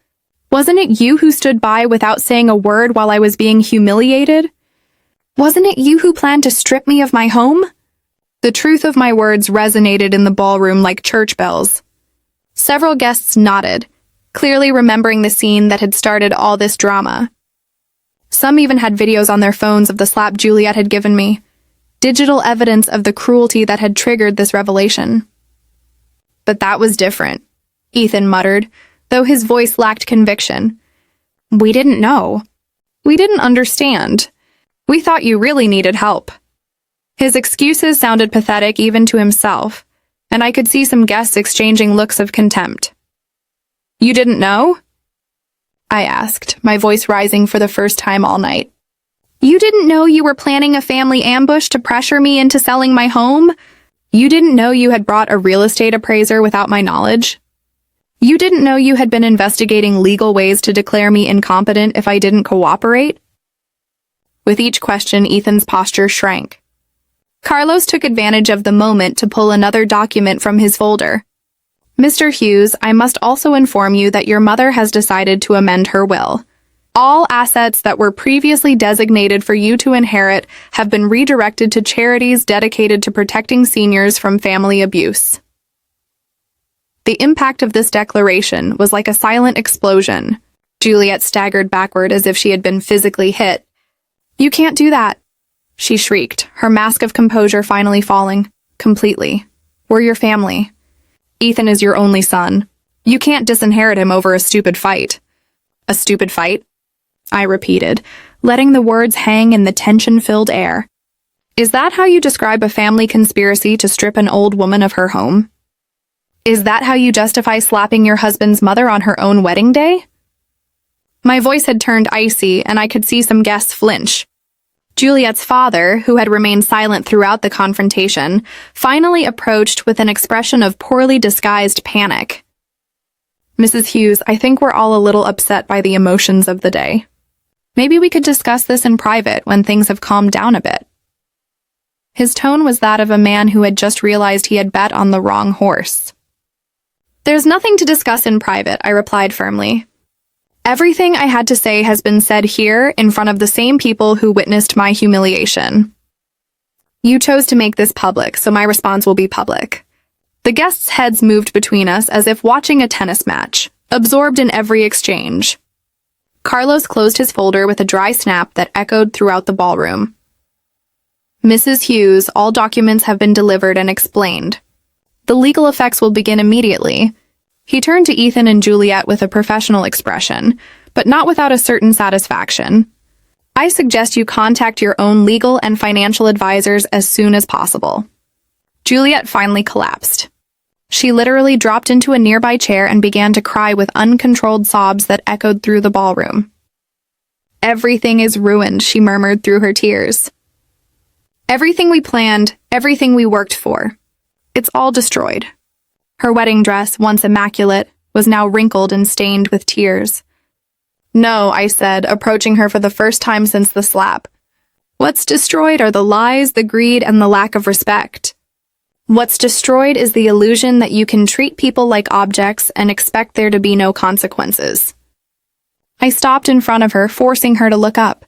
Wasn't it you who stood by without saying a word while I was being humiliated? Wasn't it you who planned to strip me of my home?" The truth of my words resonated in the ballroom like church bells. Several guests nodded, clearly remembering the scene that had started all this drama. Some even had videos on their phones of the slap Juliet had given me, digital evidence of the cruelty that had triggered this revelation. "But that was different," Ethan muttered, though his voice lacked conviction. "We didn't know. We didn't understand. We thought you really needed help." His excuses sounded pathetic even to himself, and I could see some guests exchanging looks of contempt. "You didn't know?" I asked, my voice rising for the first time all night. "You didn't know you were planning a family ambush to pressure me into selling my home? You didn't know you had brought a real estate appraiser without my knowledge? You didn't know you had been investigating legal ways to declare me incompetent if I didn't cooperate?" With each question, Ethan's posture shrank. Carlos took advantage of the moment to pull another document from his folder. "Mr. Hughes, I must also inform you that your mother has decided to amend her will. All assets that were previously designated for you to inherit have been redirected to charities dedicated to protecting seniors from family abuse." The impact of this declaration was like a silent explosion. Juliet staggered backward as if she had been physically hit. "You can't do that," she shrieked, her mask of composure finally falling. "Completely. We're your family. Ethan is your only son. You can't disinherit him over a stupid fight." "A stupid fight?" I repeated, letting the words hang in the tension-filled air. "Is that how you describe a family conspiracy to strip an old woman of her home? Is that how you justify slapping your husband's mother on her own wedding day?" My voice had turned icy, and I could see some guests flinch. Juliet's father, who had remained silent throughout the confrontation, finally approached with an expression of poorly disguised panic. "Mrs. Hughes, I think we're all a little upset by the emotions of the day. Maybe we could discuss this in private when things have calmed down a bit." His tone was that of a man who had just realized he had bet on the wrong horse. "There's nothing to discuss in private," I replied firmly. "Everything I had to say has been said here in front of the same people who witnessed my humiliation. You chose to make this public, so my response will be public." The guests' heads moved between us as if watching a tennis match, absorbed in every exchange. Carlos closed his folder with a dry snap that echoed throughout the ballroom. "Mrs. Hughes, all documents have been delivered and explained. The legal effects will begin immediately." He turned to Ethan and Juliet with a professional expression, but not without a certain satisfaction. "I suggest you contact your own legal and financial advisors as soon as possible." Juliet finally collapsed. She literally dropped into a nearby chair and began to cry with uncontrolled sobs that echoed through the ballroom. "Everything is ruined," she murmured through her tears. "Everything we planned, everything we worked for. It's all destroyed." Her wedding dress, once immaculate, was now wrinkled and stained with tears. "No," I said, approaching her for the first time since the slap. What's destroyed are the lies, the greed, and the lack of respect. What's destroyed is the illusion that you can treat people like objects and expect there to be no consequences. I stopped in front of her, forcing her to look up.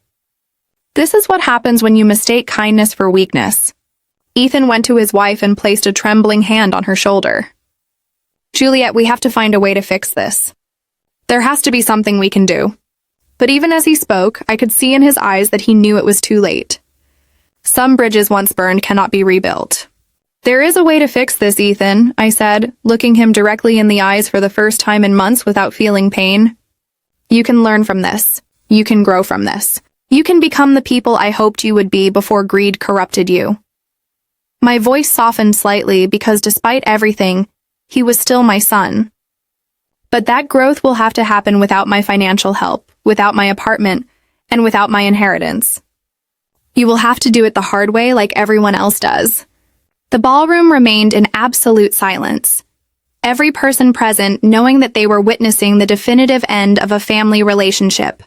This is what happens when you mistake kindness for weakness. Ethan went to his wife and placed a trembling hand on her shoulder. Juliet, we have to find a way to fix this. There has to be something we can do. But even as he spoke, I could see in his eyes that he knew it was too late. Some bridges once burned cannot be rebuilt. There is a way to fix this, Ethan, I said, looking him directly in the eyes for the first time in months without feeling pain. You can learn from this. You can grow from this. You can become the people I hoped you would be before greed corrupted you. My voice softened slightly because despite everything, he was still my son. But that growth will have to happen without my financial help, without my apartment, and without my inheritance. You will have to do it the hard way like everyone else does. The ballroom remained in absolute silence. Every person present knowing that they were witnessing the definitive end of a family relationship.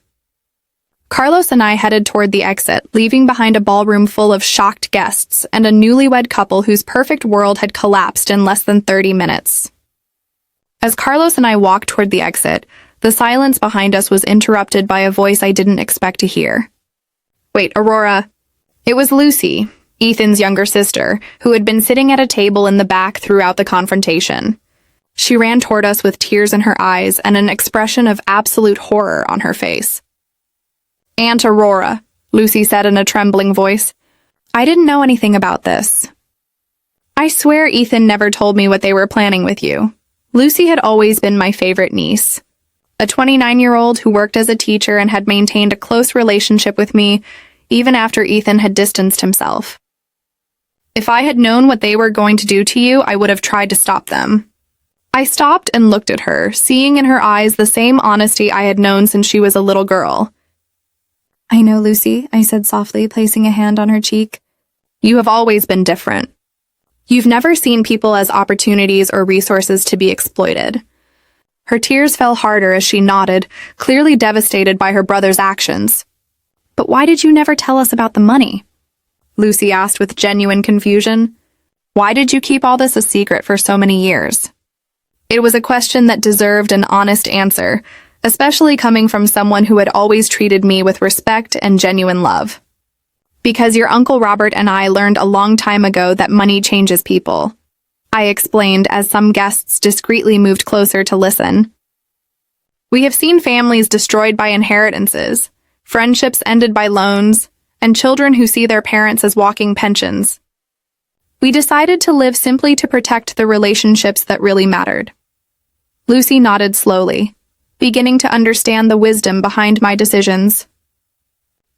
Carlos and I headed toward the exit, leaving behind a ballroom full of shocked guests and a newlywed couple whose perfect world had collapsed in less than 30 minutes. As Carlos and I walked toward the exit, the silence behind us was interrupted by a voice I didn't expect to hear. Wait, Aurora. It was Lucy, Ethan's younger sister, who had been sitting at a table in the back throughout the confrontation. She ran toward us with tears in her eyes and an expression of absolute horror on her face. Aunt Aurora, Lucy said in a trembling voice. I didn't know anything about this. I swear Ethan never told me what they were planning with you. Lucy had always been my favorite niece. A 29-year-old who worked as a teacher and had maintained a close relationship with me even after Ethan had distanced himself. If I had known what they were going to do to you, I would have tried to stop them. I stopped and looked at her, seeing in her eyes the same honesty I had known since she was a little girl. I know, Lucy, I said softly, placing a hand on her cheek. You have always been different. You've never seen people as opportunities or resources to be exploited. Her tears fell harder as she nodded, clearly devastated by her brother's actions. But why did you never tell us about the money? Lucy asked with genuine confusion. Why did you keep all this a secret for so many years? It was a question that deserved an honest answer, especially coming from someone who had always treated me with respect and genuine love. Because your Uncle Robert and I learned a long time ago that money changes people, I explained as some guests discreetly moved closer to listen. We have seen families destroyed by inheritances, friendships ended by loans, and children who see their parents as walking pensions. We decided to live simply to protect the relationships that really mattered. Lucy nodded slowly, beginning to understand the wisdom behind my decisions.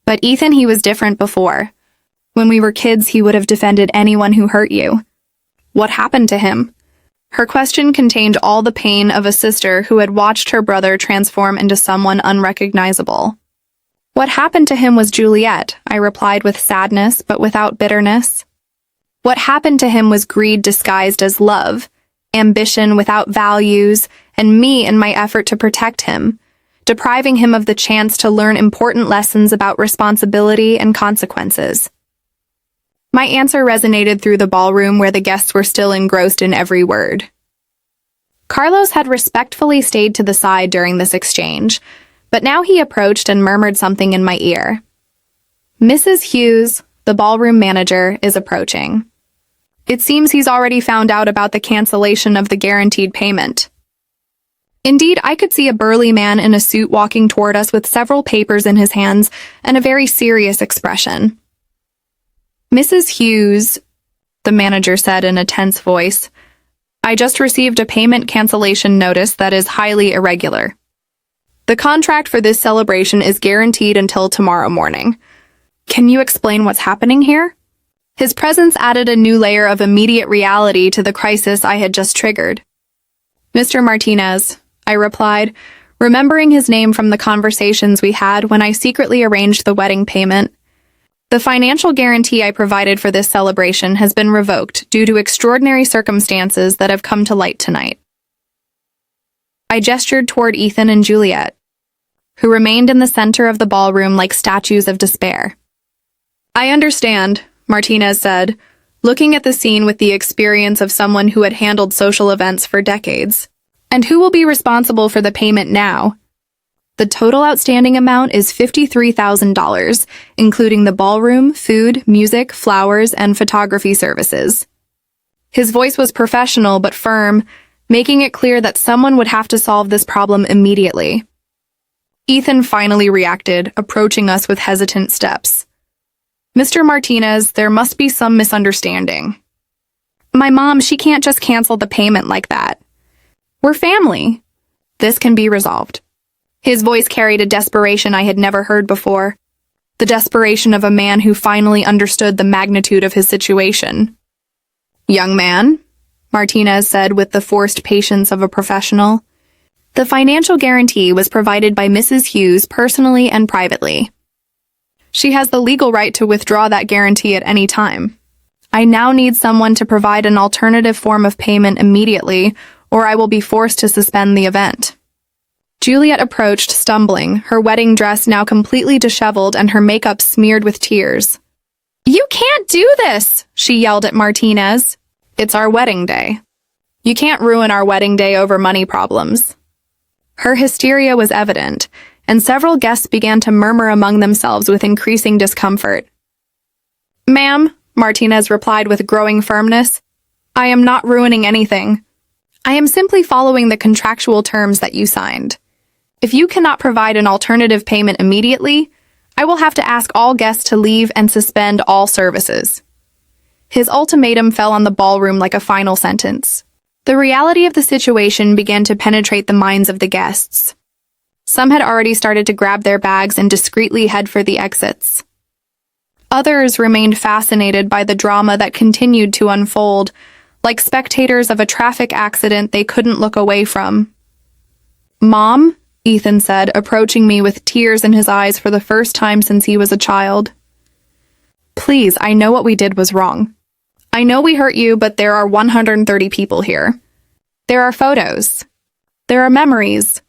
But Ethan, he was different before. When we were kids, he would have defended anyone who hurt you. What happened to him? Her question contained all the pain of a sister who had watched her brother transform into someone unrecognizable. What happened to him was Juliet, I replied with sadness but without bitterness. What happened to him was greed disguised as love, ambition without values, and me in my effort to protect him, depriving him of the chance to learn important lessons about responsibility and consequences. My answer resonated through the ballroom where the guests were still engrossed in every word. Carlos had respectfully stayed to the side during this exchange, but now he approached and murmured something in my ear. Mrs. Hughes, the ballroom manager, is approaching. It seems he's already found out about the cancellation of the guaranteed payment. Indeed, I could see a burly man in a suit walking toward us with several papers in his hands and a very serious expression. Mrs. Hughes, the manager said in a tense voice, I just received a payment cancellation notice that is highly irregular. The contract for this celebration is guaranteed until tomorrow morning. Can you explain what's happening here? His presence added a new layer of immediate reality to the crisis I had just triggered. Mr. Martinez, I replied, remembering his name from the conversations we had when I secretly arranged the wedding payment. The financial guarantee I provided for this celebration has been revoked due to extraordinary circumstances that have come to light tonight. I gestured toward Ethan and Juliet, who remained in the center of the ballroom like statues of despair. I understand, Martinez said, looking at the scene with the experience of someone who had handled social events for decades. And who will be responsible for the payment now? The total outstanding amount is $53,000, including the ballroom, food, music, flowers, and photography services. His voice was professional but firm, making it clear that someone would have to solve this problem immediately. Ethan finally reacted, approaching us with hesitant steps. Mr. Martinez, there must be some misunderstanding. My mom, she can't just cancel the payment like that. We're family. This can be resolved. His voice carried a desperation I had never heard before. The desperation of a man who finally understood the magnitude of his situation. Young man, Martinez said with the forced patience of a professional. The financial guarantee was provided by Mrs. Hughes personally and privately. She has the legal right to withdraw that guarantee at any time. I now need someone to provide an alternative form of payment immediately, or I will be forced to suspend the event. Juliet approached, stumbling, her wedding dress now completely disheveled and her makeup smeared with tears. You can't do this, she yelled at Martinez. It's our wedding day. You can't ruin our wedding day over money problems. Her hysteria was evident, and several guests began to murmur among themselves with increasing discomfort. Ma'am, Martinez replied with growing firmness, I am not ruining anything. I am simply following the contractual terms that you signed. If you cannot provide an alternative payment immediately, I will have to ask all guests to leave and suspend all services. His ultimatum fell on the ballroom like a final sentence. The reality of the situation began to penetrate the minds of the guests. Some had already started to grab their bags and discreetly head for the exits. Others remained fascinated by the drama that continued to unfold, like spectators of a traffic accident they couldn't look away from. Mom, Ethan said, approaching me with tears in his eyes for the first time since he was a child. Please, I know what we did was wrong. I know we hurt you, but there are 130 people here. There are photos. There are memories.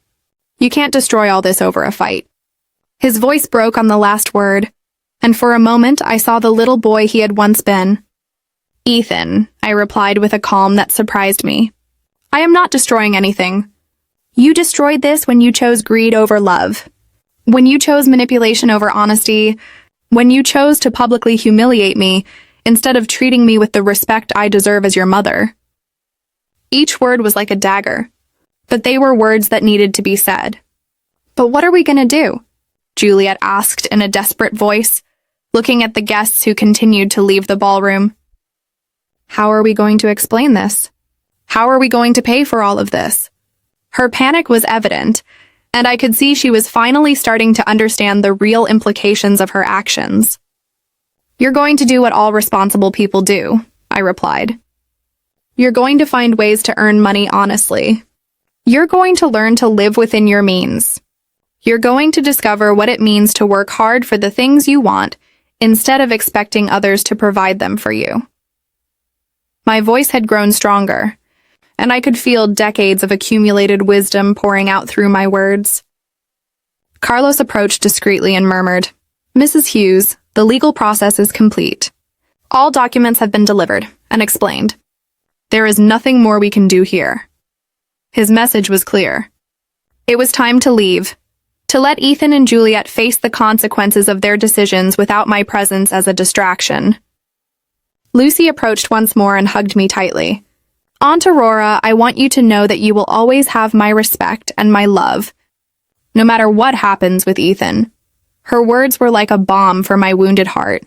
You can't destroy all this over a fight. His voice broke on the last word, and for a moment I saw the little boy he had once been. Ethan, I replied with a calm that surprised me. I am not destroying anything. You destroyed this when you chose greed over love. When you chose manipulation over honesty. When you chose to publicly humiliate me instead of treating me with the respect I deserve as your mother. Each word was like a dagger, but they were words that needed to be said. But what are we going to do? Juliet asked in a desperate voice, looking at the guests who continued to leave the ballroom. How are we going to explain this? How are we going to pay for all of this? Her panic was evident, and I could see she was finally starting to understand the real implications of her actions. You're going to do what all responsible people do, I replied. You're going to find ways to earn money honestly. You're going to learn to live within your means. You're going to discover what it means to work hard for the things you want instead of expecting others to provide them for you. My voice had grown stronger, and I could feel decades of accumulated wisdom pouring out through my words. Carlos approached discreetly and murmured, Mrs. Hughes, the legal process is complete. All documents have been delivered and explained. There is nothing more we can do here. His message was clear. It was time to leave, to let Ethan and Juliet face the consequences of their decisions without my presence as a distraction. Lucy approached once more and hugged me tightly. Aunt Aurora, I want you to know that you will always have my respect and my love, no matter what happens with Ethan. Her words were like a balm for my wounded heart,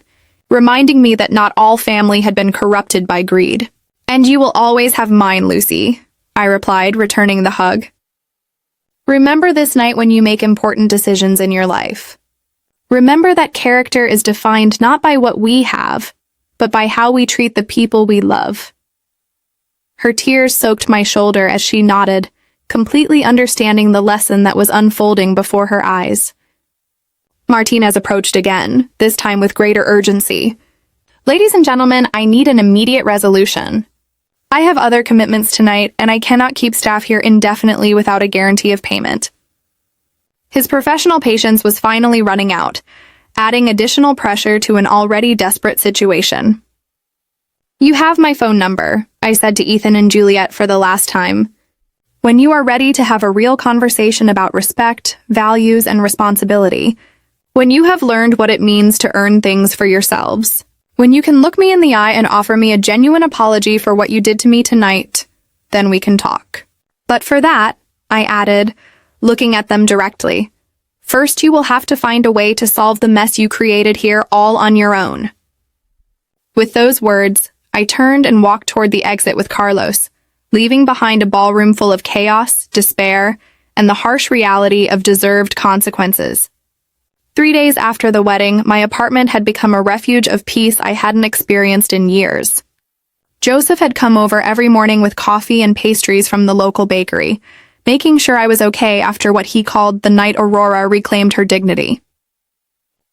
reminding me that not all family had been corrupted by greed. And you will always have mine, Lucy, I replied, returning the hug. Remember this night when you make important decisions in your life. Remember that character is defined not by what we have, but by how we treat the people we love. Her tears soaked my shoulder as she nodded, completely understanding the lesson that was unfolding before her eyes. Martinez approached again, this time with greater urgency. Ladies and gentlemen, I need an immediate resolution. I have other commitments tonight, and I cannot keep staff here indefinitely without a guarantee of payment. His professional patience was finally running out, adding additional pressure to an already desperate situation. "You have my phone number," I said to Ethan and Juliet for the last time. "When you are ready to have a real conversation about respect, values, and responsibility, when you have learned what it means to earn things for yourselves, when you can look me in the eye and offer me a genuine apology for what you did to me tonight, then we can talk. But for that," I added, looking at them directly, "first you will have to find a way to solve the mess you created here all on your own." With those words, I turned and walked toward the exit with Carlos, leaving behind a ballroom full of chaos, despair, and the harsh reality of deserved consequences. 3 days after the wedding, my apartment had become a refuge of peace I hadn't experienced in years. Joseph had come over every morning with coffee and pastries from the local bakery, making sure I was okay after what he called the night Aurora reclaimed her dignity.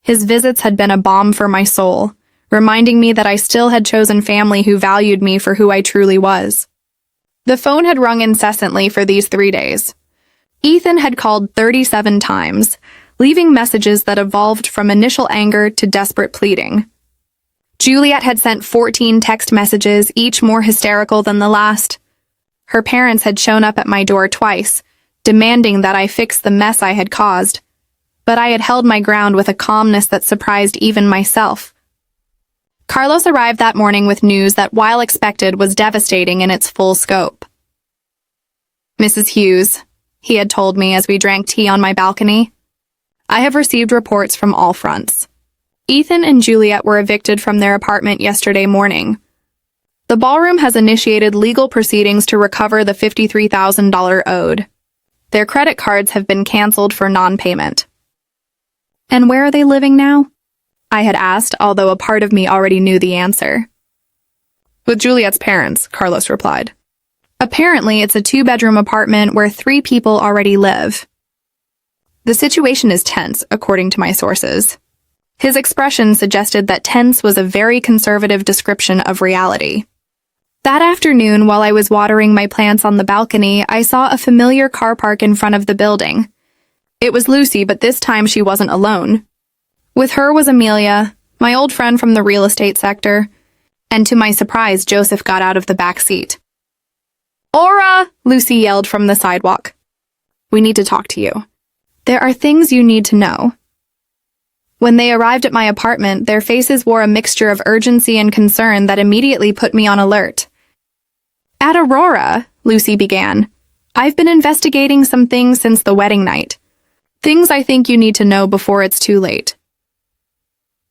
His visits had been a balm for my soul, reminding me that I still had chosen family who valued me for who I truly was. The phone had rung incessantly for these 3 days. Ethan had called 37 times, leaving messages that evolved from initial anger to desperate pleading. Juliet had sent 14 text messages, each more hysterical than the last. Her parents had shown up at my door twice, demanding that I fix the mess I had caused, but I had held my ground with a calmness that surprised even myself. Carlos arrived that morning with news that, while expected, was devastating in its full scope. "Mrs. Hughes," he had told me as we drank tea on my balcony, "I have received reports from all fronts. Ethan and Juliet were evicted from their apartment yesterday morning. The ballroom has initiated legal proceedings to recover the $53,000 owed. Their credit cards have been canceled for non-payment." "And where are they living now?" I had asked, although a part of me already knew the answer. "With Juliet's parents," Carlos replied. "Apparently, it's a 2-bedroom apartment where 3 people already live. The situation is tense, according to my sources." His expression suggested that tense was a very conservative description of reality. That afternoon, while I was watering my plants on the balcony, I saw a familiar car park in front of the building. It was Lucy, but this time she wasn't alone. With her was Amelia, my old friend from the real estate sector, and to my surprise, Joseph got out of the back seat. "Aura!" Lucy yelled from the sidewalk. "We need to talk to you. There are things you need to know." When they arrived at my apartment, their faces wore a mixture of urgency and concern that immediately put me on alert. "At Aurora," Lucy began, "I've been investigating some things since the wedding night. Things I think you need to know before it's too late."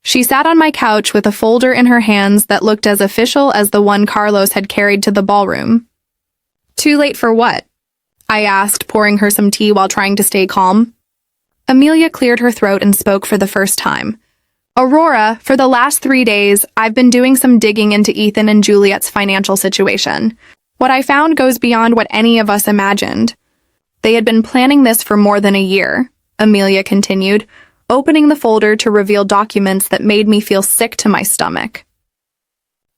She sat on my couch with a folder in her hands that looked as official as the one Carlos had carried to the ballroom. "Too late for what?" I asked, pouring her some tea while trying to stay calm. Amelia cleared her throat and spoke for the first time. "Aurora, for the last 3 days, I've been doing some digging into Ethan and Juliet's financial situation. What I found goes beyond what any of us imagined. They had been planning this for more than a year," Amelia continued, opening the folder to reveal documents that made me feel sick to my stomach.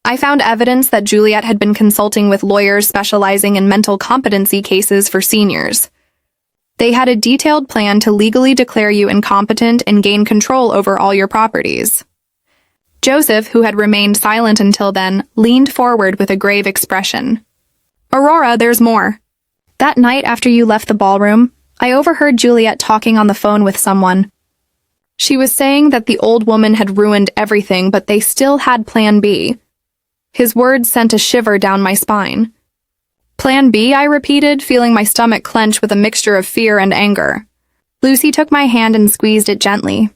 I found evidence that Juliet had been consulting with lawyers specializing in mental competency cases for seniors. They had a detailed plan to legally declare you incompetent and gain control over all your properties. Joseph, who had remained silent until then, leaned forward with a grave expression. "Aurora, there's more. That night after you left the ballroom, I overheard Juliet talking on the phone with someone. She was saying that the old woman had ruined everything, but they still had Plan B." His words sent a shiver down my spine. "Plan B," I repeated, feeling my stomach clench with a mixture of fear and anger. Lucy took my hand and squeezed it gently.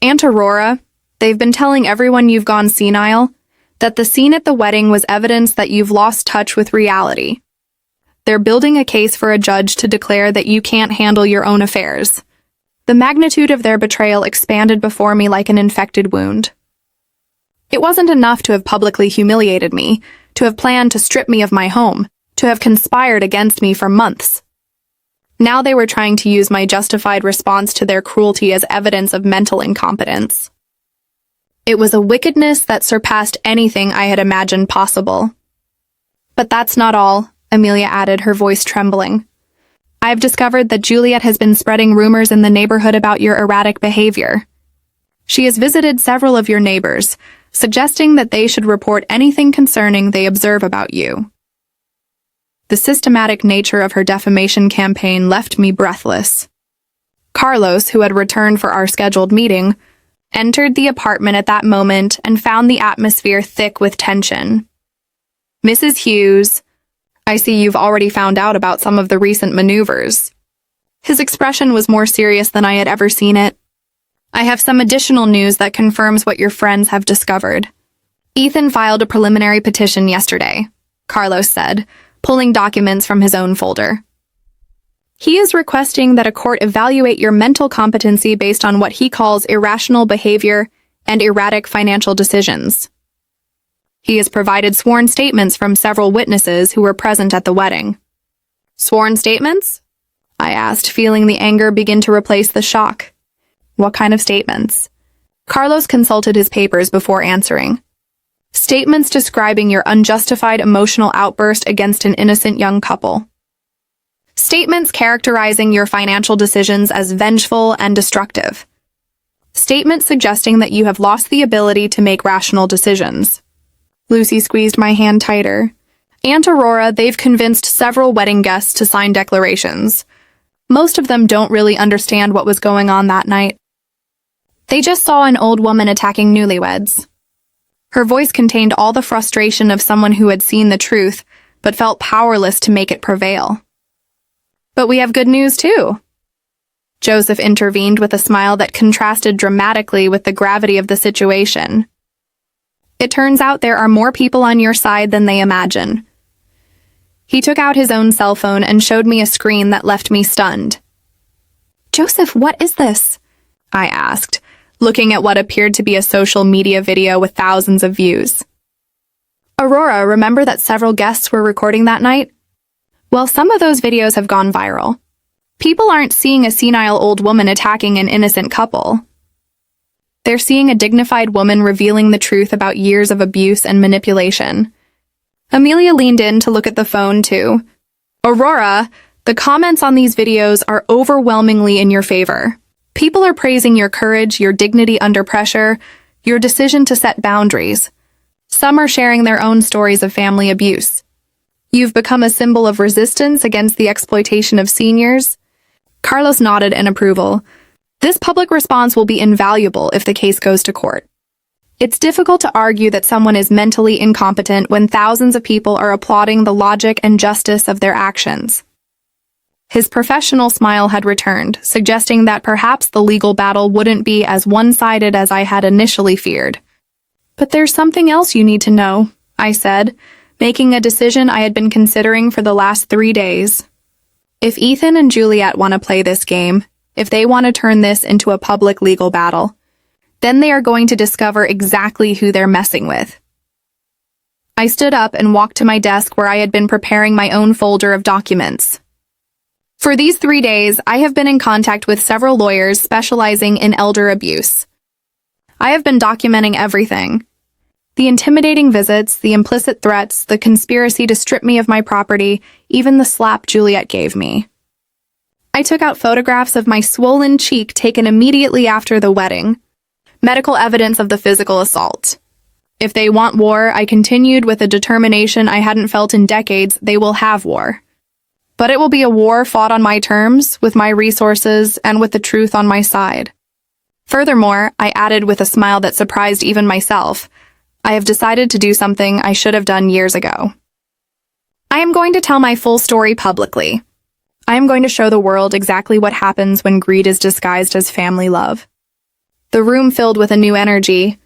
"Aunt Aurora, they've been telling everyone you've gone senile, that the scene at the wedding was evidence that you've lost touch with reality. They're building a case for a judge to declare that you can't handle your own affairs." The magnitude of their betrayal expanded before me like an infected wound. It wasn't enough to have publicly humiliated me, to have planned to strip me of my home, to have conspired against me for months. Now they were trying to use my justified response to their cruelty as evidence of mental incompetence. It was a wickedness that surpassed anything I had imagined possible. "But that's not all," Amelia added, her voice trembling. "I've discovered that Juliet has been spreading rumors in the neighborhood about your erratic behavior. She has visited several of your neighbors, suggesting that they should report anything concerning they observe about you. The systematic nature of her defamation campaign left me breathless. Carlos, who had returned for our scheduled meeting, entered the apartment at that moment and found the atmosphere thick with tension. Mrs. Hughes, I see you've already found out about some of the recent maneuvers. His expression was more serious than I had ever seen it. I have some additional news that confirms what your friends have discovered. Ethan filed a preliminary petition yesterday, Carlos said, pulling documents from his own folder. He is requesting that a court evaluate your mental competency based on what he calls irrational behavior and erratic financial decisions. He has provided sworn statements from several witnesses who were present at the wedding. Sworn statements? I asked, feeling the anger begin to replace the shock. What kind of statements? Carlos consulted his papers before answering. Statements describing your unjustified emotional outburst against an innocent young couple. Statements characterizing your financial decisions as vengeful and destructive. Statements suggesting that you have lost the ability to make rational decisions. Lucy squeezed my hand tighter. Aunt Aurora, they've convinced several wedding guests to sign declarations. Most of them don't really understand what was going on that night. They just saw an old woman attacking newlyweds. Her voice contained all the frustration of someone who had seen the truth, but felt powerless to make it prevail. But we have good news, too. Joseph intervened with a smile that contrasted dramatically with the gravity of the situation. It turns out there are more people on your side than they imagine. He took out his own cell phone and showed me a screen that left me stunned. Joseph, what is this? I asked, looking at what appeared to be a social media video with thousands of views. Aurora, remember that several guests were recording that night? Well, some of those videos have gone viral. People aren't seeing a senile old woman attacking an innocent couple. They're seeing a dignified woman revealing the truth about years of abuse and manipulation. Amelia leaned in to look at the phone, too. Aurora, the comments on these videos are overwhelmingly in your favor. People are praising your courage, your dignity under pressure, your decision to set boundaries. Some are sharing their own stories of family abuse. You've become a symbol of resistance against the exploitation of seniors. Carlos nodded in approval. This public response will be invaluable if the case goes to court. It's difficult to argue that someone is mentally incompetent when thousands of people are applauding the logic and justice of their actions. His professional smile had returned, suggesting that perhaps the legal battle wouldn't be as one-sided as I had initially feared. But there's something else you need to know, I said, making a decision I had been considering for the last 3 days. If Ethan and Juliet want to play this game, if they want to turn this into a public legal battle, then they are going to discover exactly who they're messing with. I stood up and walked to my desk where I had been preparing my own folder of documents. For these 3 days, I have been in contact with several lawyers specializing in elder abuse. I have been documenting everything. The intimidating visits, the implicit threats, the conspiracy to strip me of my property, even the slap Juliet gave me. I took out photographs of my swollen cheek taken immediately after the wedding, medical evidence of the physical assault. If they want war, I continued with a determination I hadn't felt in decades, they will have war. But it will be a war fought on my terms, with my resources, and with the truth on my side. Furthermore, I added with a smile that surprised even myself, I have decided to do something I should have done years ago. I am going to tell my full story publicly. I am going to show the world exactly what happens when greed is disguised as family love. The room filled with a new energy.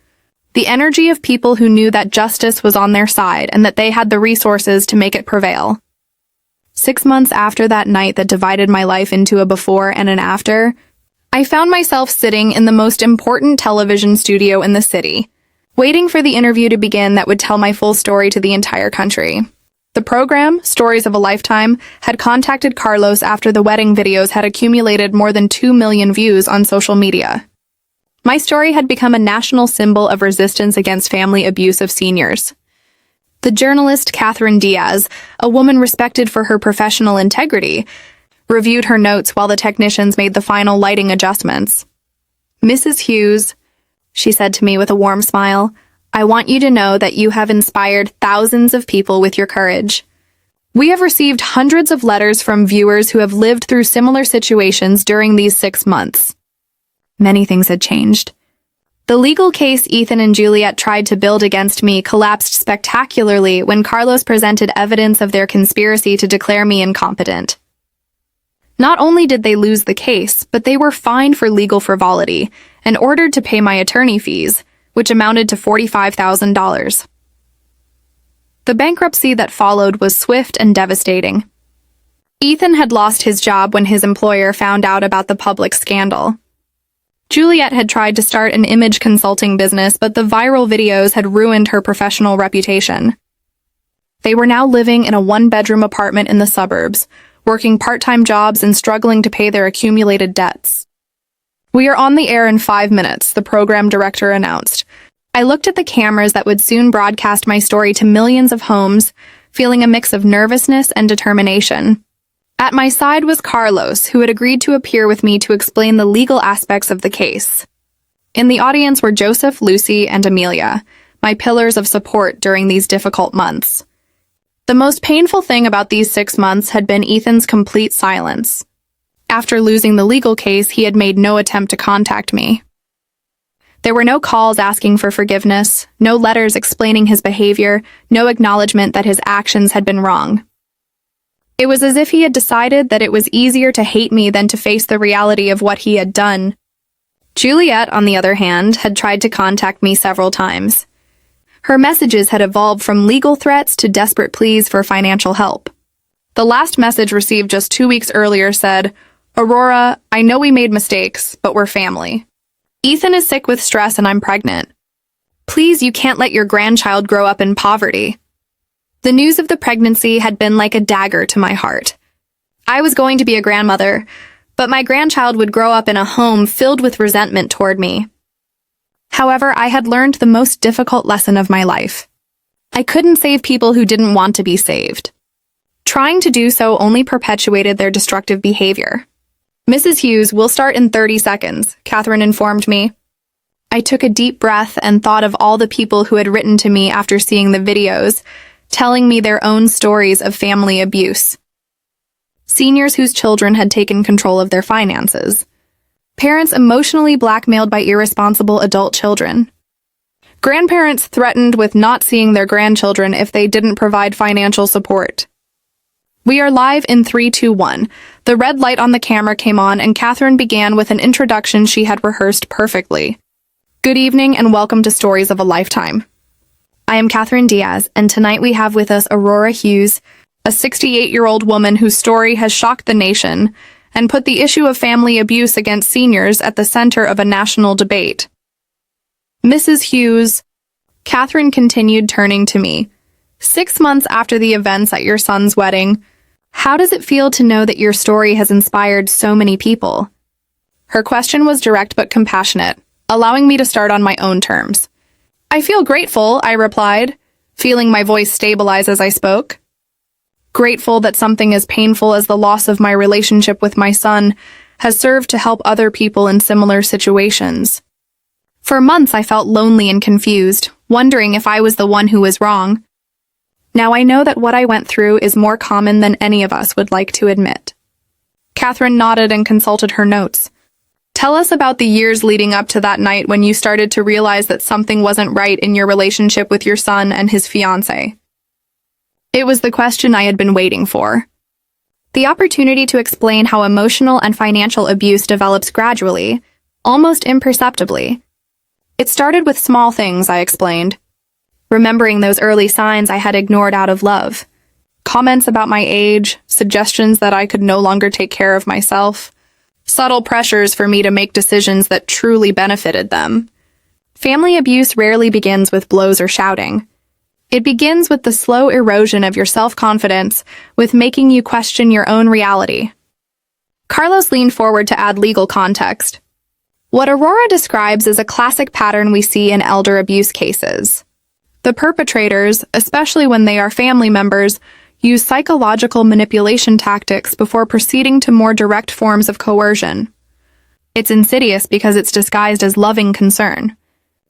The energy of people who knew that justice was on their side and that they had the resources to make it prevail. 6 months after that night that divided my life into a before and an after, I found myself sitting in the most important television studio in the city, waiting for the interview to begin that would tell my full story to the entire country. The program, Stories of a Lifetime, had contacted Carlos after the wedding videos had accumulated more than 2 million views on social media. My story had become a national symbol of resistance against family abuse of seniors. The journalist Catherine Diaz, a woman respected for her professional integrity, reviewed her notes while the technicians made the final lighting adjustments. Mrs. Hughes, she said to me with a warm smile. "I want you to know that you have inspired thousands of people with your courage. We have received hundreds of letters from viewers who have lived through similar situations during these 6 months." Many things had changed. The legal case Ethan and Juliet tried to build against me collapsed spectacularly when Carlos presented evidence of their conspiracy to declare me incompetent. Not only did they lose the case, but they were fined for legal frivolity and ordered to pay my attorney fees, which amounted to $45,000. The bankruptcy that followed was swift and devastating. Ethan had lost his job when his employer found out about the public scandal. Juliet had tried to start an image consulting business, but the viral videos had ruined her professional reputation. They were now living in a one-bedroom apartment in the suburbs, working part-time jobs and struggling to pay their accumulated debts. "We are on the air in 5 minutes," the program director announced. I looked at the cameras that would soon broadcast my story to millions of homes, feeling a mix of nervousness and determination. At my side was Carlos, who had agreed to appear with me to explain the legal aspects of the case. In the audience were Joseph, Lucy, and Amelia, my pillars of support during these difficult months. The most painful thing about these 6 months had been Ethan's complete silence. After losing the legal case, he had made no attempt to contact me. There were no calls asking for forgiveness, no letters explaining his behavior, no acknowledgement that his actions had been wrong. It was as if he had decided that it was easier to hate me than to face the reality of what he had done. Juliet, on the other hand, had tried to contact me several times. Her messages had evolved from legal threats to desperate pleas for financial help. The last message received just 2 weeks earlier said, "Aurora, I know we made mistakes, but we're family. Ethan is sick with stress and I'm pregnant. Please, you can't let your grandchild grow up in poverty." The news of the pregnancy had been like a dagger to my heart. I was going to be a grandmother, but my grandchild would grow up in a home filled with resentment toward me. However, I had learned the most difficult lesson of my life. I couldn't save people who didn't want to be saved. Trying to do so only perpetuated their destructive behavior. "Mrs. Hughes, we'll start in 30 seconds, Catherine informed me. I took a deep breath and thought of all the people who had written to me after seeing the videos, telling me their own stories of family abuse. Seniors whose children had taken control of their finances. Parents emotionally blackmailed by irresponsible adult children. Grandparents threatened with not seeing their grandchildren if they didn't provide financial support. We are live in 3, 2, 1. The red light on the camera came on and Catherine began with an introduction she had rehearsed perfectly. "Good evening and welcome to Stories of a Lifetime. I am Catherine Diaz, and tonight we have with us Aurora Hughes, a 68-year-old woman whose story has shocked the nation and put the issue of family abuse against seniors at the center of a national debate." "Mrs. Hughes," Catherine continued, turning to me, "6 months after the events at your son's wedding, how does it feel to know that your story has inspired so many people?" Her question was direct but compassionate, allowing me to start on my own terms. "I feel grateful," I replied, feeling my voice stabilize as I spoke. "Grateful that something as painful as the loss of my relationship with my son has served to help other people in similar situations. For months I felt lonely and confused, wondering if I was the one who was wrong. Now I know that what I went through is more common than any of us would like to admit." Catherine nodded and consulted her notes. "Tell us about the years leading up to that night when you started to realize that something wasn't right in your relationship with your son and his fiancée." It was the question I had been waiting for. The opportunity to explain how emotional and financial abuse develops gradually, almost imperceptibly. It started with small things, I explained. Remembering those early signs I had ignored out of love. Comments about my age, suggestions that I could no longer take care of myself, subtle pressures for me to make decisions that truly benefited them. Family abuse rarely begins with blows or shouting. It begins with the slow erosion of your self-confidence, with making you question your own reality. Carlos leaned forward to add legal context. What Aurora describes is a classic pattern we see in elder abuse cases. The perpetrators, especially when they are family members, use psychological manipulation tactics before proceeding to more direct forms of coercion. It's insidious because it's disguised as loving concern.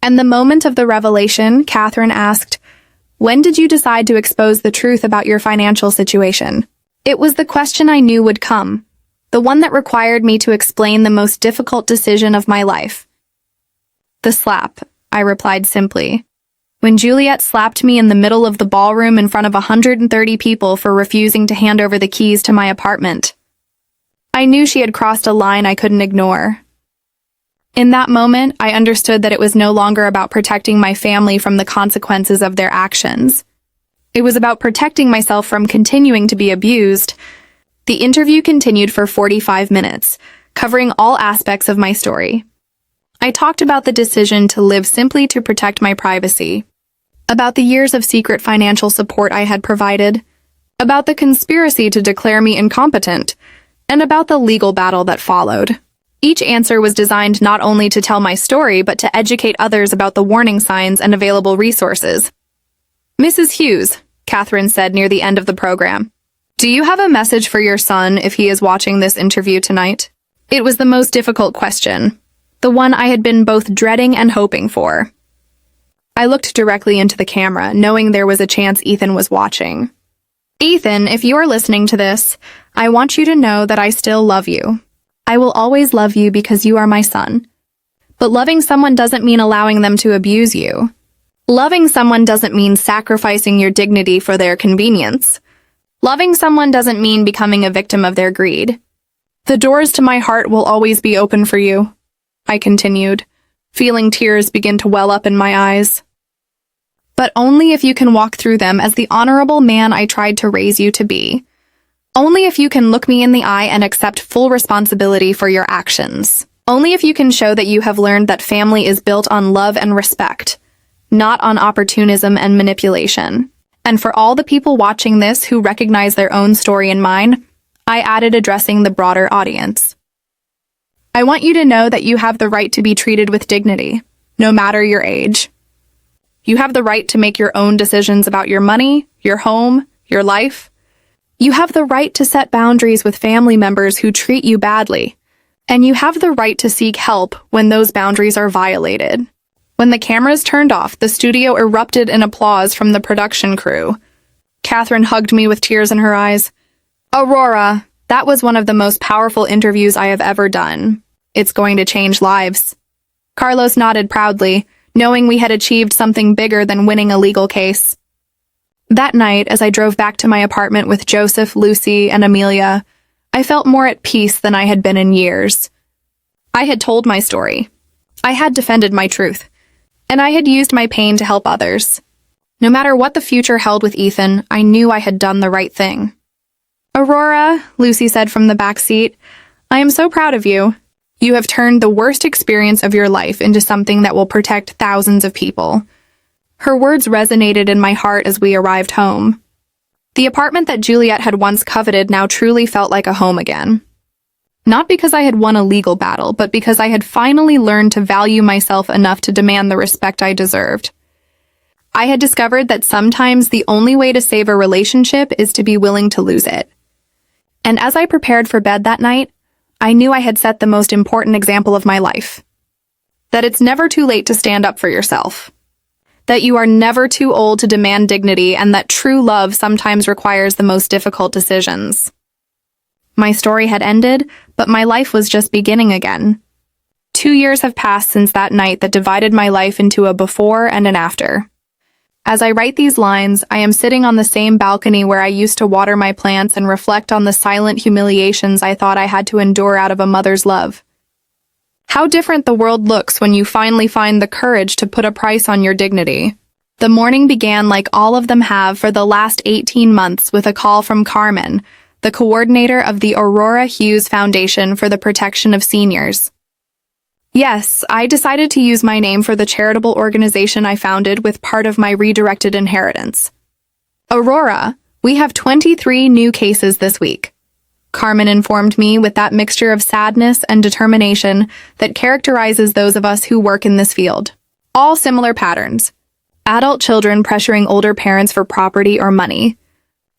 And the moment of the revelation, Catherine asked, "When did you decide to expose the truth about your financial situation?" It was the question I knew would come, the one that required me to explain the most difficult decision of my life. "The slap," I replied simply. "When Juliet slapped me in the middle of the ballroom in front of 130 people for refusing to hand over the keys to my apartment. I knew she had crossed a line I couldn't ignore. In that moment, I understood that it was no longer about protecting my family from the consequences of their actions. It was about protecting myself from continuing to be abused." The interview continued for 45 minutes, covering all aspects of my story. I talked about the decision to live simply to protect my privacy, about the years of secret financial support I had provided, about the conspiracy to declare me incompetent, and about the legal battle that followed. Each answer was designed not only to tell my story, but to educate others about the warning signs and available resources. "Mrs. Hughes," Catherine said near the end of the program, "do you have a message for your son if he is watching this interview tonight?" It was the most difficult question, the one I had been both dreading and hoping for. I looked directly into the camera, knowing there was a chance Ethan was watching. "Ethan, if you are listening to this, I want you to know that I still love you. I will always love you because you are my son. But loving someone doesn't mean allowing them to abuse you. Loving someone doesn't mean sacrificing your dignity for their convenience. Loving someone doesn't mean becoming a victim of their greed. The doors to my heart will always be open for you," I continued, feeling tears begin to well up in my eyes. "But only if you can walk through them as the honorable man I tried to raise you to be. Only if you can look me in the eye and accept full responsibility for your actions. Only if you can show that you have learned that family is built on love and respect, not on opportunism and manipulation." And for all the people watching this who recognize their own story in mine, I added, addressing the broader audience, "I want you to know that you have the right to be treated with dignity, no matter your age. You have the right to make your own decisions about your money, your home, your life. You have the right to set boundaries with family members who treat you badly, and you have the right to seek help when those boundaries are violated." When the cameras turned off, the studio erupted in applause from the production crew. Catherine hugged me with tears in her eyes. "Aurora, that was one of the most powerful interviews I have ever done. It's going to change lives." Carlos nodded proudly, knowing we had achieved something bigger than winning a legal case. That night, as I drove back to my apartment with Joseph, Lucy, and Amelia, I felt more at peace than I had been in years. I had told my story. I had defended my truth. And I had used my pain to help others. No matter what the future held with Ethan, I knew I had done the right thing. "Aurora," Lucy said from the back seat, "I am so proud of you. You have turned the worst experience of your life into something that will protect thousands of people." Her words resonated in my heart as we arrived home. The apartment that Juliet had once coveted now truly felt like a home again. Not because I had won a legal battle, but because I had finally learned to value myself enough to demand the respect I deserved. I had discovered that sometimes the only way to save a relationship is to be willing to lose it. And as I prepared for bed that night, I knew I had set the most important example of my life. That it's never too late to stand up for yourself. That you are never too old to demand dignity, and that true love sometimes requires the most difficult decisions. My story had ended, but my life was just beginning again. 2 years have passed since that night that divided my life into a before and an after. As I write these lines, I am sitting on the same balcony where I used to water my plants and reflect on the silent humiliations I thought I had to endure out of a mother's love. How different the world looks when you finally find the courage to put a price on your dignity. The morning began like all of them have for the last 18 months with a call from Carmen, the coordinator of the Aurora Hughes Foundation for the Protection of Seniors. Yes, I decided to use my name for the charitable organization I founded with part of my redirected inheritance. "Aurora, we have 23 new cases this week," Carmen informed me with that mixture of sadness and determination that characterizes those of us who work in this field. All similar patterns. Adult children pressuring older parents for property or money.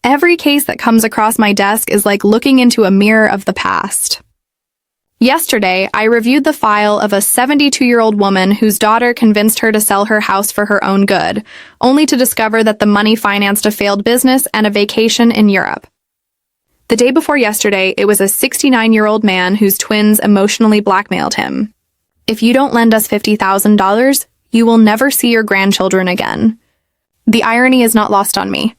Every case that comes across my desk is like looking into a mirror of the past. Yesterday, I reviewed the file of a 72-year-old woman whose daughter convinced her to sell her house for her own good, only to discover that the money financed a failed business and a vacation in Europe. The day before yesterday, it was a 69-year-old man whose twins emotionally blackmailed him. If you don't lend us $50,000, you will never see your grandchildren again. The irony is not lost on me.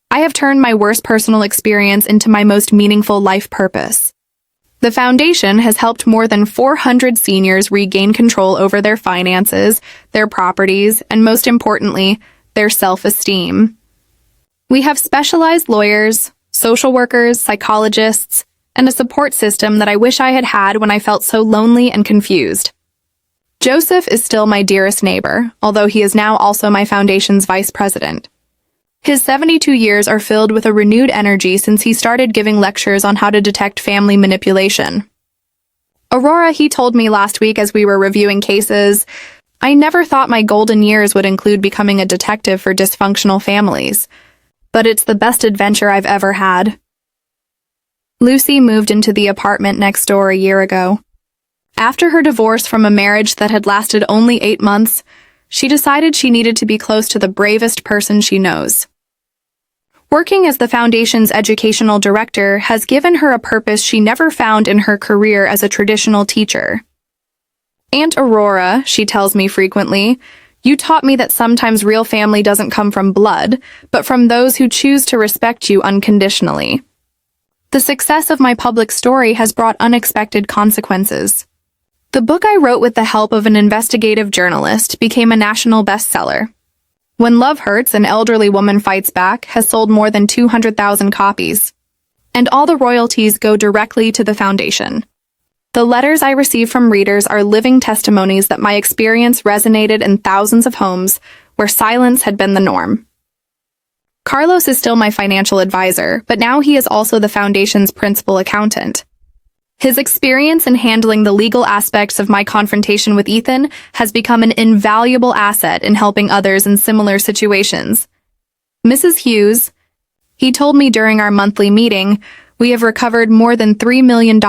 I have turned my worst personal experience into my most meaningful life purpose. The foundation has helped more than 400 seniors regain control over their finances, their properties, and most importantly, their self-esteem. We have specialized lawyers, social workers, psychologists, and a support system that I wish I had had when I felt so lonely and confused. Joseph is still my dearest neighbor, although he is now also my foundation's vice president. His 72 years are filled with a renewed energy since he started giving lectures on how to detect family manipulation. Aurora, he told me last week as we were reviewing cases, I never thought my golden years would include becoming a detective for dysfunctional families, but it's the best adventure I've ever had. Lucy moved into the apartment next door a year ago. After her divorce from a marriage that had lasted only 8 months, she decided she needed to be close to the bravest person she knows. Working as the foundation's educational director has given her a purpose she never found in her career as a traditional teacher. Aunt Aurora, she tells me frequently, you taught me that sometimes real family doesn't come from blood, but from those who choose to respect you unconditionally. The success of my public story has brought unexpected consequences. The book I wrote with the help of an investigative journalist became a national bestseller. When Love Hurts, An Elderly Woman Fights Back has sold more than 200,000 copies. And all the royalties go directly to the foundation. The letters I receive from readers are living testimonies that my experience resonated in thousands of homes where silence had been the norm. Carlos is still my financial advisor, but now he is also the foundation's principal accountant. His experience in handling the legal aspects of my confrontation with Ethan has become an invaluable asset in helping others in similar situations. Mrs. Hughes, he told me during our monthly meeting, we have recovered more than $3 million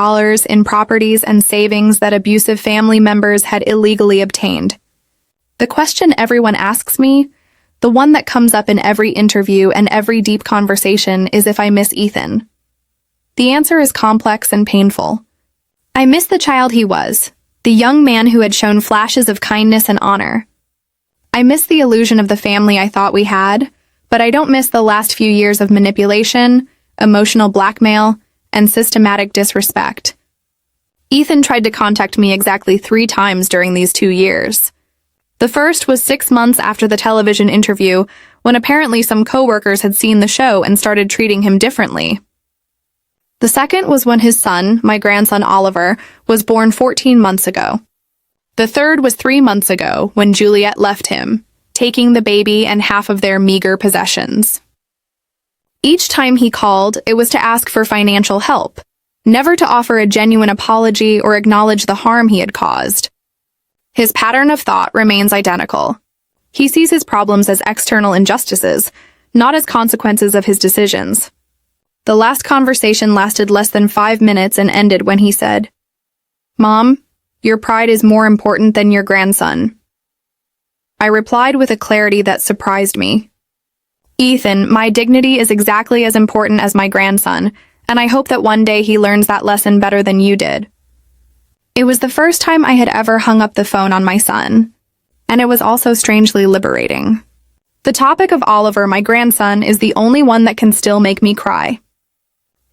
in properties and savings that abusive family members had illegally obtained. The question everyone asks me, the one that comes up in every interview and every deep conversation, is if I miss Ethan. The answer is complex and painful. I miss the child he was, the young man who had shown flashes of kindness and honor. I miss the illusion of the family I thought we had, but I don't miss the last few years of manipulation, emotional blackmail, and systematic disrespect. Ethan tried to contact me exactly 3 times during these 2 years. The first was 6 months after the television interview, when apparently some coworkers had seen the show and started treating him differently. The second was when his son, my grandson Oliver, was born 14 months ago. The third was 3 months ago when Juliet left him, taking the baby and half of their meager possessions. Each time he called, it was to ask for financial help, never to offer a genuine apology or acknowledge the harm he had caused. His pattern of thought remains identical. He sees his problems as external injustices, not as consequences of his decisions. The last conversation lasted less than 5 minutes and ended when he said, "Mom, your pride is more important than your grandson." I replied with a clarity that surprised me. "Ethan, my dignity is exactly as important as my grandson, and I hope that one day he learns that lesson better than you did." It was the first time I had ever hung up the phone on my son, and it was also strangely liberating. The topic of Oliver, my grandson, is the only one that can still make me cry.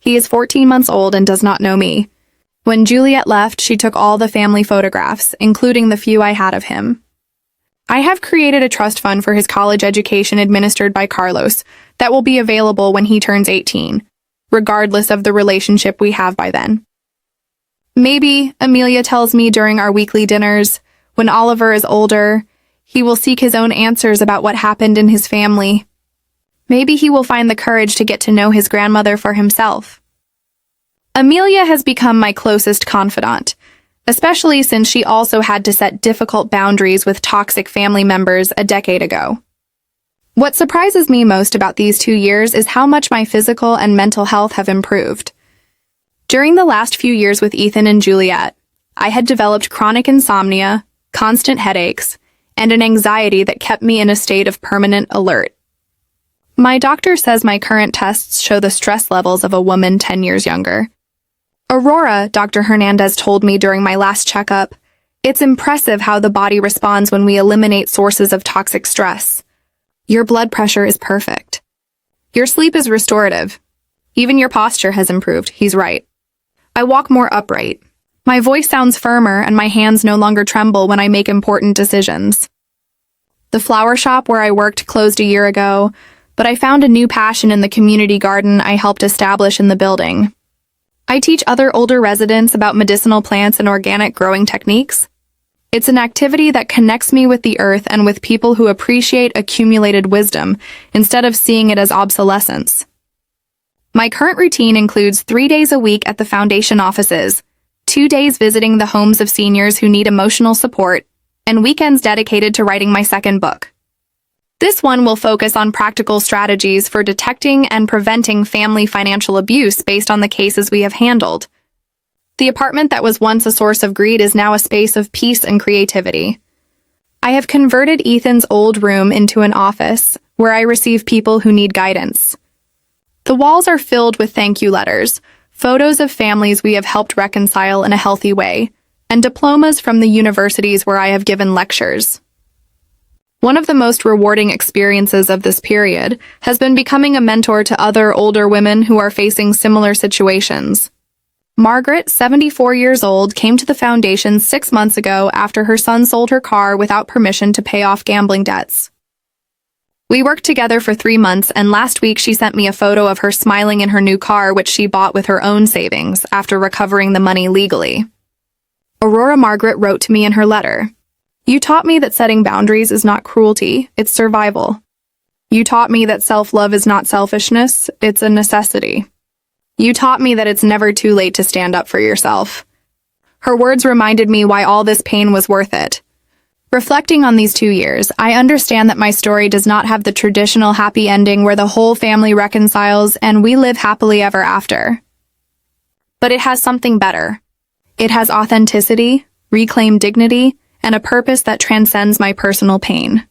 He is 14 months old and does not know me. When Juliet left, she took all the family photographs, including the few I had of him. I have created a trust fund for his college education administered by Carlos that will be available when he turns 18, regardless of the relationship we have by then. Maybe, Amelia tells me during our weekly dinners, when Oliver is older, he will seek his own answers about what happened in his family. Maybe he will find the courage to get to know his grandmother for himself. Amelia has become my closest confidant, especially since she also had to set difficult boundaries with toxic family members a decade ago. What surprises me most about these 2 years is how much my physical and mental health have improved. During the last few years with Ethan and Juliet, I had developed chronic insomnia, constant headaches, and an anxiety that kept me in a state of permanent alert. My doctor says my current tests show the stress levels of a woman 10 years younger. Aurora, Dr. Hernandez told me during my last checkup, it's impressive how the body responds when we eliminate sources of toxic stress. Your blood pressure is perfect. Your sleep is restorative. Even your posture has improved, he's right. I walk more upright. My voice sounds firmer and my hands no longer tremble when I make important decisions. The flower shop where I worked closed a year ago, but I found a new passion in the community garden I helped establish in the building. I teach other older residents about medicinal plants and organic growing techniques. It's an activity that connects me with the earth and with people who appreciate accumulated wisdom instead of seeing it as obsolescence. My current routine includes 3 days a week at the foundation offices, 2 days visiting the homes of seniors who need emotional support, and weekends dedicated to writing my second book. This one will focus on practical strategies for detecting and preventing family financial abuse based on the cases we have handled. The apartment that was once a source of greed is now a space of peace and creativity. I have converted Ethan's old room into an office where I receive people who need guidance. The walls are filled with thank you letters, photos of families we have helped reconcile in a healthy way, and diplomas from the universities where I have given lectures. One of the most rewarding experiences of this period has been becoming a mentor to other older women who are facing similar situations. Margaret, 74 years old, came to the foundation 6 months ago after her son sold her car without permission to pay off gambling debts. We worked together for 3 months, and last week she sent me a photo of her smiling in her new car, which she bought with her own savings after recovering the money legally. Aurora Margaret wrote to me in her letter, "You taught me that setting boundaries is not cruelty, it's survival. You taught me that self-love is not selfishness, it's a necessity. You taught me that it's never too late to stand up for yourself." Her words reminded me why all this pain was worth it. Reflecting on these 2 years, I understand that my story does not have the traditional happy ending where the whole family reconciles and we live happily ever after. But it has something better. It has authenticity, reclaimed dignity, and a purpose that transcends my personal pain.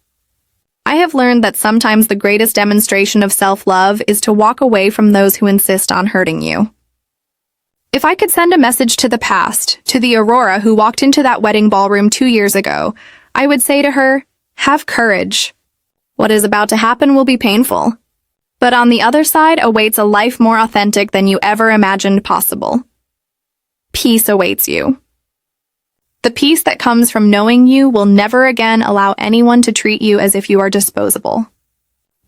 I have learned that sometimes the greatest demonstration of self-love is to walk away from those who insist on hurting you. If I could send a message to the past, to the Aurora who walked into that wedding ballroom 2 years ago, I would say to her, have courage. What is about to happen will be painful. But on the other side awaits a life more authentic than you ever imagined possible. Peace awaits you. The peace that comes from knowing you will never again allow anyone to treat you as if you are disposable.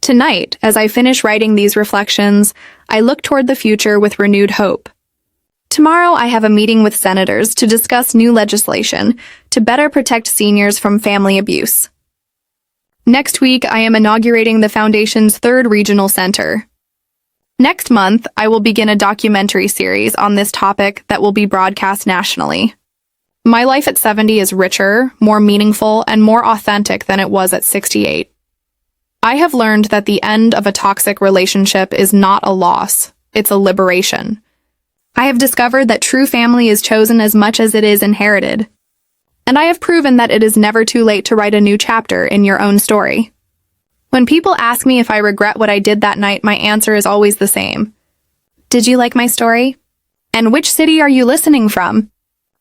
Tonight, as I finish writing these reflections, I look toward the future with renewed hope. Tomorrow, I have a meeting with senators to discuss new legislation to better protect seniors from family abuse. Next week, I am inaugurating the Foundation's 3rd regional center. Next month, I will begin a documentary series on this topic that will be broadcast nationally. My life at 70 is richer, more meaningful, and more authentic than it was at 68. I have learned that the end of a toxic relationship is not a loss, it's a liberation. I have discovered that true family is chosen as much as it is inherited. And I have proven that it is never too late to write a new chapter in your own story. When people ask me if I regret what I did that night, my answer is always the same. Did you like my story? And which city are you listening from?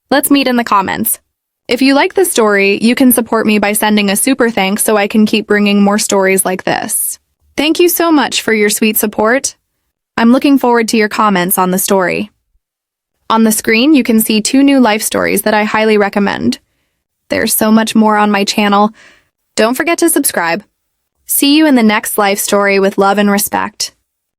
Let's meet in the comments. If you like this story, you can support me by sending a super thanks so I can keep bringing more stories like this. Thank you so much for your sweet support. I'm looking forward to your comments on the story. On the screen, you can see 2 new life stories that I highly recommend. There's so much more on my channel. Don't forget to subscribe. See you in the next life story with love and respect.